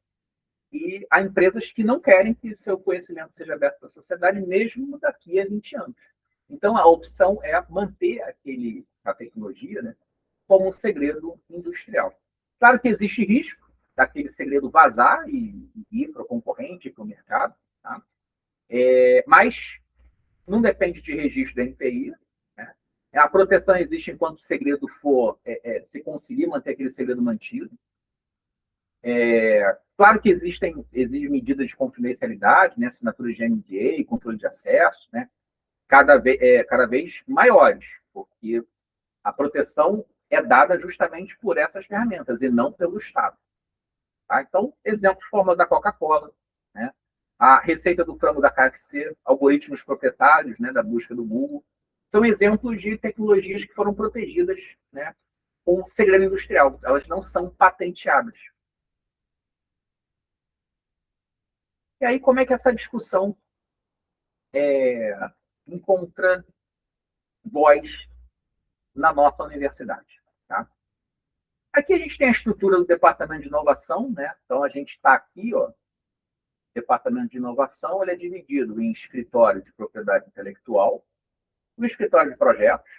E há empresas que não querem que seu conhecimento seja aberto para a sociedade, mesmo daqui a 20 anos. Então, a opção é manter a tecnologia, né, como um segredo industrial. Claro que existe risco daquele segredo vazar e ir para o concorrente, para o mercado, tá? Mas não depende de registro da NPI. Né? A proteção existe enquanto o segredo for, se conseguir manter aquele segredo mantido. Claro que exigem medidas de confidencialidade, né, assinatura de NDA, controle de acesso, né, cada vez maiores, porque a proteção é dada justamente por essas ferramentas e não pelo Estado. Tá? Então, exemplos, fórmula da Coca-Cola, né, a receita do frango da KFC, algoritmos proprietários, né, da busca do Google, são exemplos de tecnologias que foram protegidas, né, com segredo industrial. Elas não são patenteadas. E aí, como é que essa discussão encontra voz na nossa universidade? Tá? Aqui a gente tem a estrutura do Departamento de Inovação, né? Então, a gente está aqui, ó, o Departamento de Inovação ele é dividido em escritório de propriedade intelectual, o escritório de projetos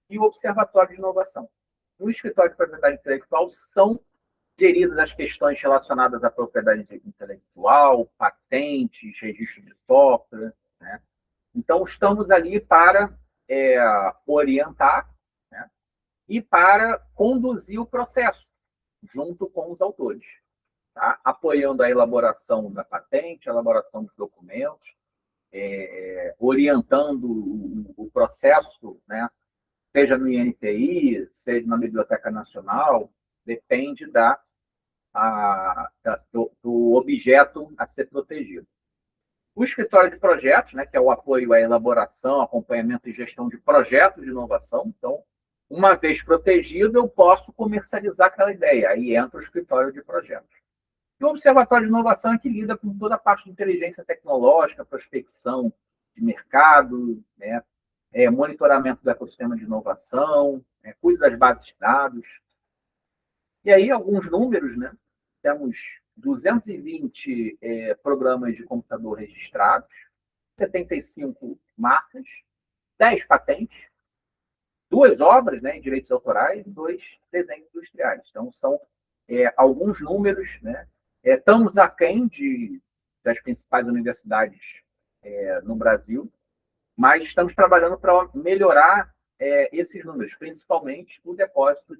e o observatório de inovação. No escritório de propriedade intelectual são geridas as questões relacionadas à propriedade intelectual, patentes, registro de software. Né? Então, estamos ali para orientar, né? E para conduzir o processo junto com os autores, tá? Apoiando a elaboração da patente, a elaboração dos documentos, orientando o processo, né? Seja no INPI, seja na Biblioteca Nacional, depende do objeto a ser protegido. O escritório de projetos, né, que é o apoio à elaboração, acompanhamento e gestão de projetos de inovação. Então, uma vez protegido, eu posso comercializar aquela ideia. Aí entra o escritório de projetos. E o Observatório de Inovação é que lida com toda a parte de inteligência tecnológica, prospecção de mercado, né? Monitoramento do ecossistema de inovação, cuida das bases de dados. E aí, alguns números, né? Temos 220 programas de computador registrados, 75 marcas, 10 patentes, 2 obras, né, em direitos autorais e 2 desenhos industriais. Então, são alguns números, né? Estamos aquém das principais universidades no Brasil, mas estamos trabalhando para melhorar esses números, principalmente o depósito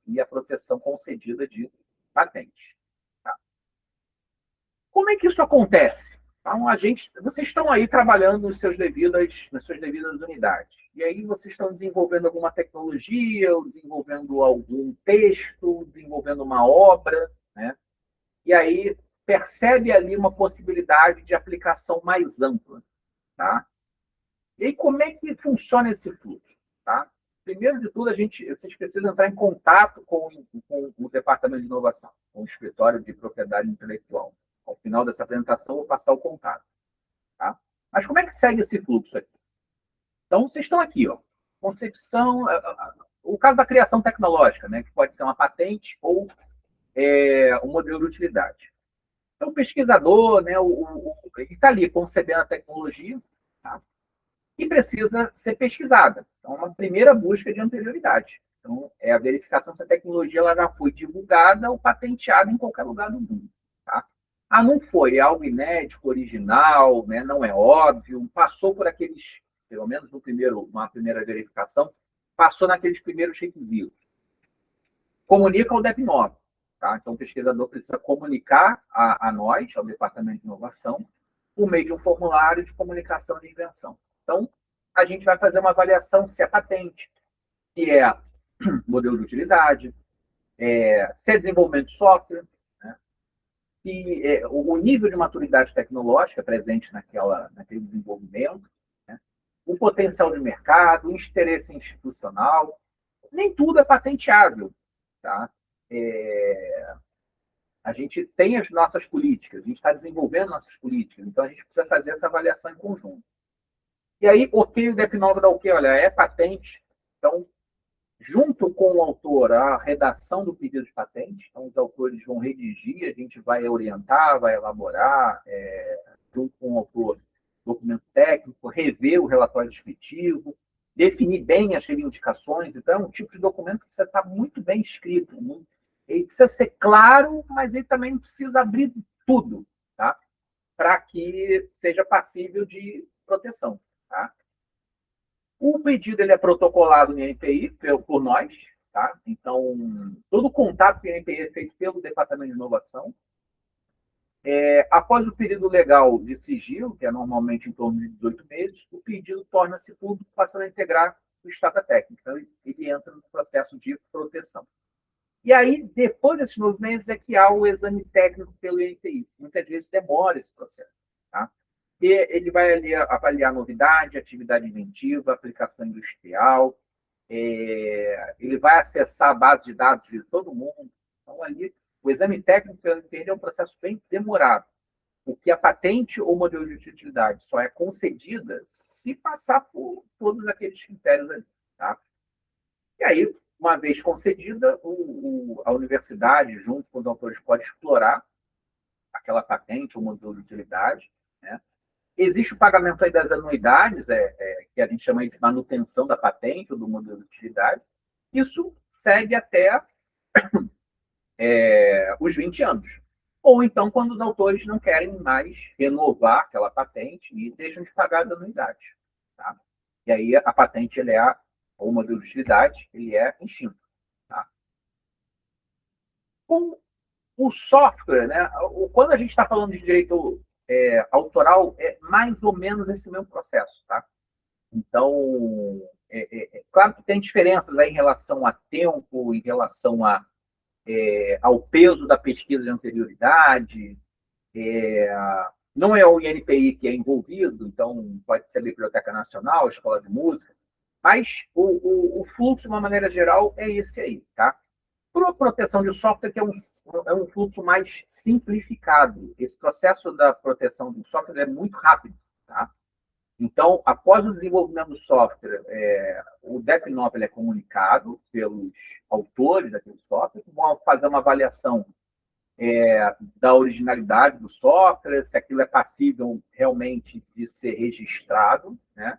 e a proteção concedida de patentes. Tá? Como é que isso acontece? Então, vocês estão aí trabalhando nas suas devidas unidades. E aí vocês estão desenvolvendo alguma tecnologia, ou desenvolvendo algum texto, desenvolvendo uma obra, né? E aí percebe ali uma possibilidade de aplicação mais ampla. Tá? E aí, como é que funciona esse fluxo? Tá? Primeiro de tudo, vocês precisam entrar em contato com o Departamento de Inovação, com o Escritório de Propriedade Intelectual. Ao final dessa apresentação, eu vou passar o contato. Tá? Mas como é que segue esse fluxo aqui? Então, vocês estão aqui, ó, concepção, o caso da criação tecnológica, né, que pode ser uma patente ou um modelo de utilidade. Então, o pesquisador, né, ele está ali concebendo a tecnologia, tá? E precisa ser pesquisada. Então, uma primeira busca de anterioridade. Então, é a verificação se a tecnologia ela já foi divulgada ou patenteada em qualquer lugar do mundo. Tá? Não foi, é algo inédito, original, né? Não é óbvio, passou por aqueles, pelo menos uma primeira verificação, passou naqueles primeiros requisitos. Comunica ao DEP9. Tá? Então, o pesquisador precisa comunicar a nós, ao Departamento de Inovação, por meio de um formulário de comunicação de invenção. Então, a gente vai fazer uma avaliação se é patente, se é modelo de utilidade, se é desenvolvimento de software, né? Se o nível de maturidade tecnológica presente naquele desenvolvimento, né? O potencial de mercado, o interesse institucional. Nem tudo é patenteável. Tá? A gente tem as nossas políticas, a gente está desenvolvendo nossas políticas, então a gente precisa fazer essa avaliação em conjunto. E aí, ok, o DEP9 dá o quê? Olha, é patente. Então, junto com o autor, a redação do pedido de patente. Então, os autores vão redigir, a gente vai orientar, vai elaborar, junto com o autor, documento técnico, rever o relatório descritivo, definir bem as reivindicações. Então, é um tipo de documento que precisa estar muito bem escrito. Ele precisa ser claro, mas ele também não precisa abrir tudo, tá? Para que seja passível de proteção. Tá? O pedido ele é protocolado no INPI por nós. Tá? Então, todo o contato com o INPI é feito pelo Departamento de Inovação. Após o período legal de sigilo, que é normalmente em torno de 18 meses, o pedido torna-se público, passando a integrar o Stata Técnica. Então, ele entra no processo de proteção. E aí, depois desses 9 meses, é que há o exame técnico pelo INPI. Muitas vezes demora esse processo. Tá? E ele vai ali avaliar novidade, atividade inventiva, aplicação industrial, ele vai acessar a base de dados de todo mundo. Então, ali, o exame técnico, pelo INPI, é um processo bem demorado, porque a patente ou modelo de utilidade só é concedida se passar por todos aqueles critérios ali. Tá? E aí, uma vez concedida, a universidade, junto com os autores, pode explorar aquela patente ou modelo de utilidade, né? Existe o pagamento aí das anuidades, que a gente chama de manutenção da patente ou do modelo de utilidade. Isso segue até os 20 anos. Ou então, quando os autores não querem mais renovar aquela patente e deixam de pagar as anuidades. Tá? E aí a patente, ou o modelo de utilidade, ele é extinto. Tá? Com o software, né? Quando a gente está falando de direito autoral, é mais ou menos esse mesmo processo. Tá? Então, claro que tem diferenças aí em relação a tempo, em relação ao peso da pesquisa de anterioridade. Não é o INPI que é envolvido, então pode ser a Biblioteca Nacional, a Escola de Música, mas o fluxo, de uma maneira geral, é esse aí. Tá? Para a proteção de software, que é um fluxo mais simplificado. Esse processo da proteção do software é muito rápido. Tá? Então, após o desenvolvimento do software, o DevNovel é comunicado pelos autores daquele software, que vão fazer uma avaliação da originalidade do software, se aquilo é passível realmente de ser registrado, né?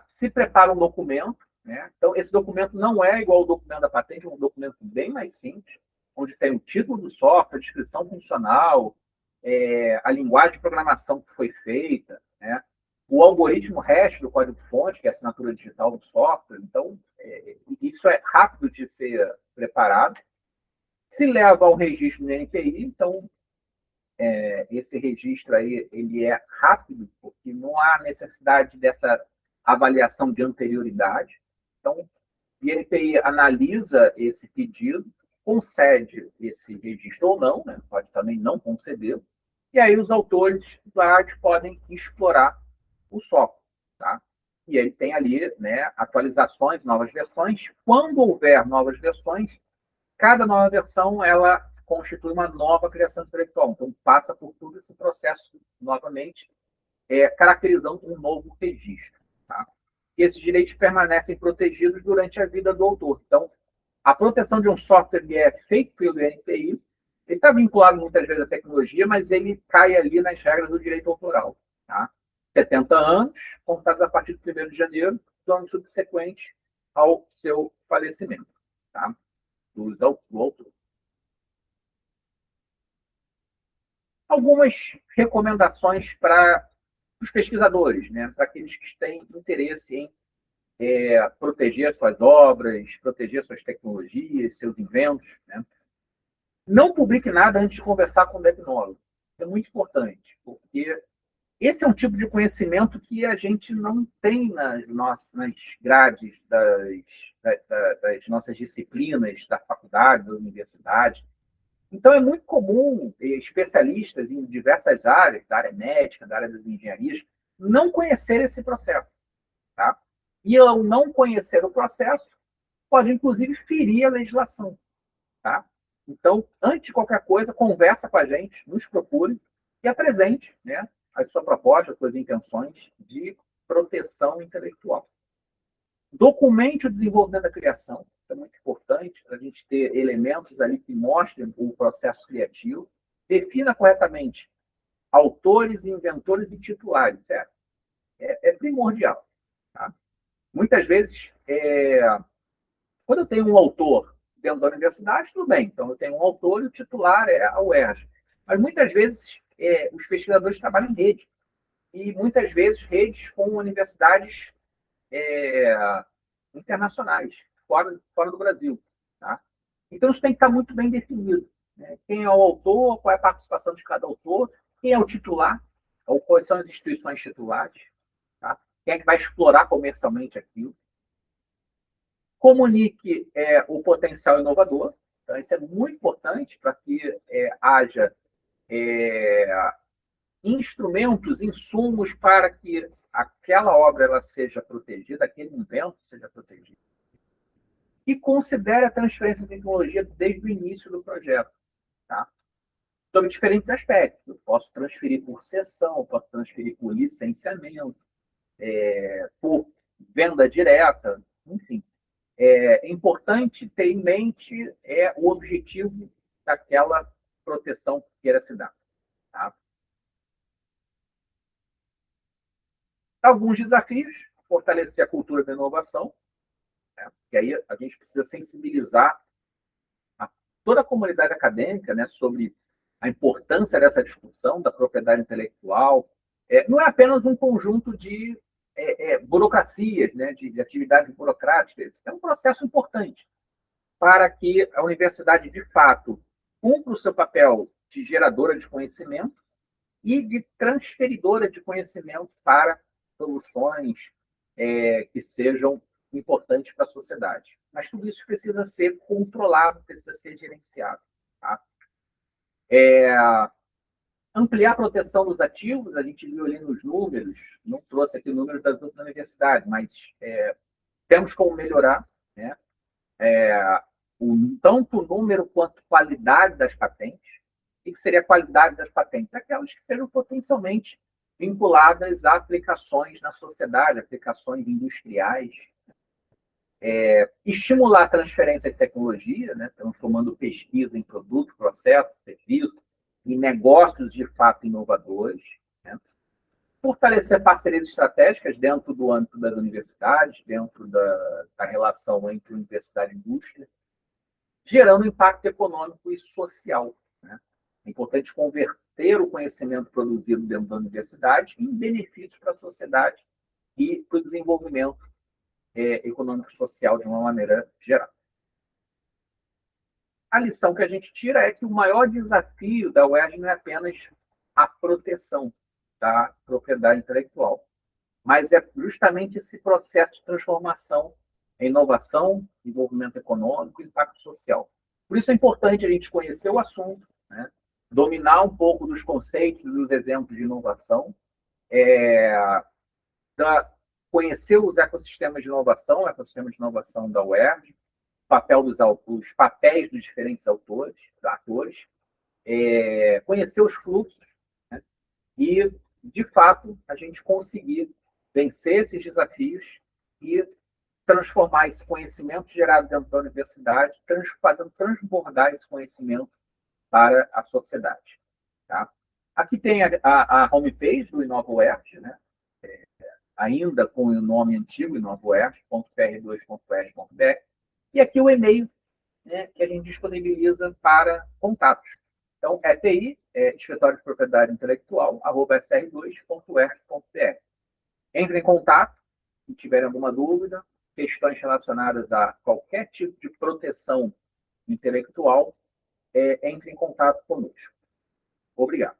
Se prepara um documento, né? Então, esse documento não é igual ao documento da patente, é um documento bem mais simples, onde tem o título do software, a descrição funcional, a linguagem de programação que foi feita, né? O algoritmo hash do código-fonte, que é a assinatura digital do software. Então, isso é rápido de ser preparado. Se leva ao registro no NPI, então, esse registro aí ele é rápido, porque não há necessidade dessa avaliação de anterioridade. Então, o INPI analisa esse pedido, concede esse registro ou não, né? Pode também não concedê-lo, e aí os autores da arte podem explorar o software. Tá? E ele tem ali, né, atualizações, novas versões. Quando houver novas versões, cada nova versão ela constitui uma nova criação intelectual. Então, passa por todo esse processo novamente, caracterizando um novo registro. Tá? E esses direitos permanecem protegidos durante a vida do autor. Então, a proteção de um software é feito pelo INPI, ele está vinculado muitas vezes à tecnologia, mas ele cai ali nas regras do direito autoral. Tá? 70 anos, contados a partir do 1º de janeiro do ano subsequente ao seu falecimento. Tá? Do autor. Algumas recomendações para os pesquisadores, né? Para aqueles que têm interesse em proteger suas obras, proteger suas tecnologias, seus inventos. Né? Não publique nada antes de conversar com o DevNovel. É muito importante, porque esse é um tipo de conhecimento que a gente não tem nas grades das nossas disciplinas da faculdade, da universidade. Então, é muito comum especialistas em diversas áreas, da área médica, da área das engenharias, não conhecer esse processo. Tá? E ao não conhecer o processo, pode, inclusive, ferir a legislação. Tá? Então, antes de qualquer coisa, conversa com a gente, nos procure e apresente, né, a sua proposta, as suas intenções de proteção intelectual. Documente o desenvolvimento da criação. É muito importante a gente ter elementos ali que mostrem o processo criativo. Defina corretamente autores, inventores e titulares, certo? É primordial. Tá? Muitas vezes, quando eu tenho um autor dentro da universidade, tudo bem. Então, eu tenho um autor e o titular é a UERJ. Mas, muitas vezes, os pesquisadores trabalham em rede. E, muitas vezes, redes com universidades internacionais, fora do Brasil. Tá? Então, isso tem que estar muito bem definido. Né? Quem é o autor, qual é a participação de cada autor, quem é o titular, ou quais são as instituições titulares, tá? Quem é que vai explorar comercialmente aquilo. Comunique o potencial inovador. Então, isso é muito importante para que haja instrumentos, insumos para que aquela obra ela seja protegida, aquele invento seja protegido. E considere a transferência de tecnologia desde o início do projeto. Tá? Sobre diferentes aspectos. Eu posso transferir por cessão, posso transferir por licenciamento, por venda direta, enfim. É importante ter em mente o objetivo daquela proteção que queira se dar. Tá? Alguns desafios: fortalecer a cultura da inovação, né? Que aí a gente precisa sensibilizar toda a comunidade acadêmica, né, sobre a importância dessa discussão da propriedade intelectual. Não é apenas um conjunto de burocracias, né, de atividades burocráticas. É um processo importante para que a universidade, de fato, cumpra o seu papel de geradora de conhecimento e de transferidora de conhecimento para soluções que sejam importantes para a sociedade. Mas tudo isso precisa ser controlado, precisa ser gerenciado. Tá? Ampliar a proteção dos ativos, a gente viu ali nos números, não trouxe aqui números das outras universidades, mas temos como melhorar, né? tanto o número quanto a qualidade das patentes. O que seria a qualidade das patentes? Aquelas que sejam potencialmente vinculadas a aplicações na sociedade, aplicações industriais, estimular a transferência de tecnologia, né, transformando pesquisa em produto, processo, serviço, em negócios de fato inovadores, né, fortalecer parcerias estratégicas dentro do âmbito das universidades, dentro da relação entre universidade e indústria, gerando impacto econômico e social. Né? É importante converter o conhecimento produzido dentro da universidade em benefícios para a sociedade e para o desenvolvimento econômico e social de uma maneira geral. A lição que a gente tira é que o maior desafio da UERJ não é apenas a proteção da propriedade intelectual, mas é justamente esse processo de transformação em inovação, desenvolvimento econômico e impacto social. Por isso é importante a gente conhecer o assunto, né? Dominar um pouco dos conceitos, dos exemplos de inovação, conhecer os ecossistemas de inovação, o ecossistema de inovação da UERJ, os papéis dos diferentes atores, conhecer os fluxos, né? E, de fato, a gente conseguir vencer esses desafios e transformar esse conhecimento gerado dentro da universidade, fazendo transbordar esse conhecimento para a sociedade. Tá? Aqui tem a homepage do InovaUERJ, né? Ainda com o nome antigo, inovaUERJ.pr2.uerj.br, e aqui o e-mail, né, que a gente disponibiliza para contatos. Então, EPI, Escritório de Propriedade Intelectual, @sr2.uerj.br. Entre em contato, se tiver alguma dúvida, questões relacionadas a qualquer tipo de proteção intelectual, entre em contato conosco. Obrigado.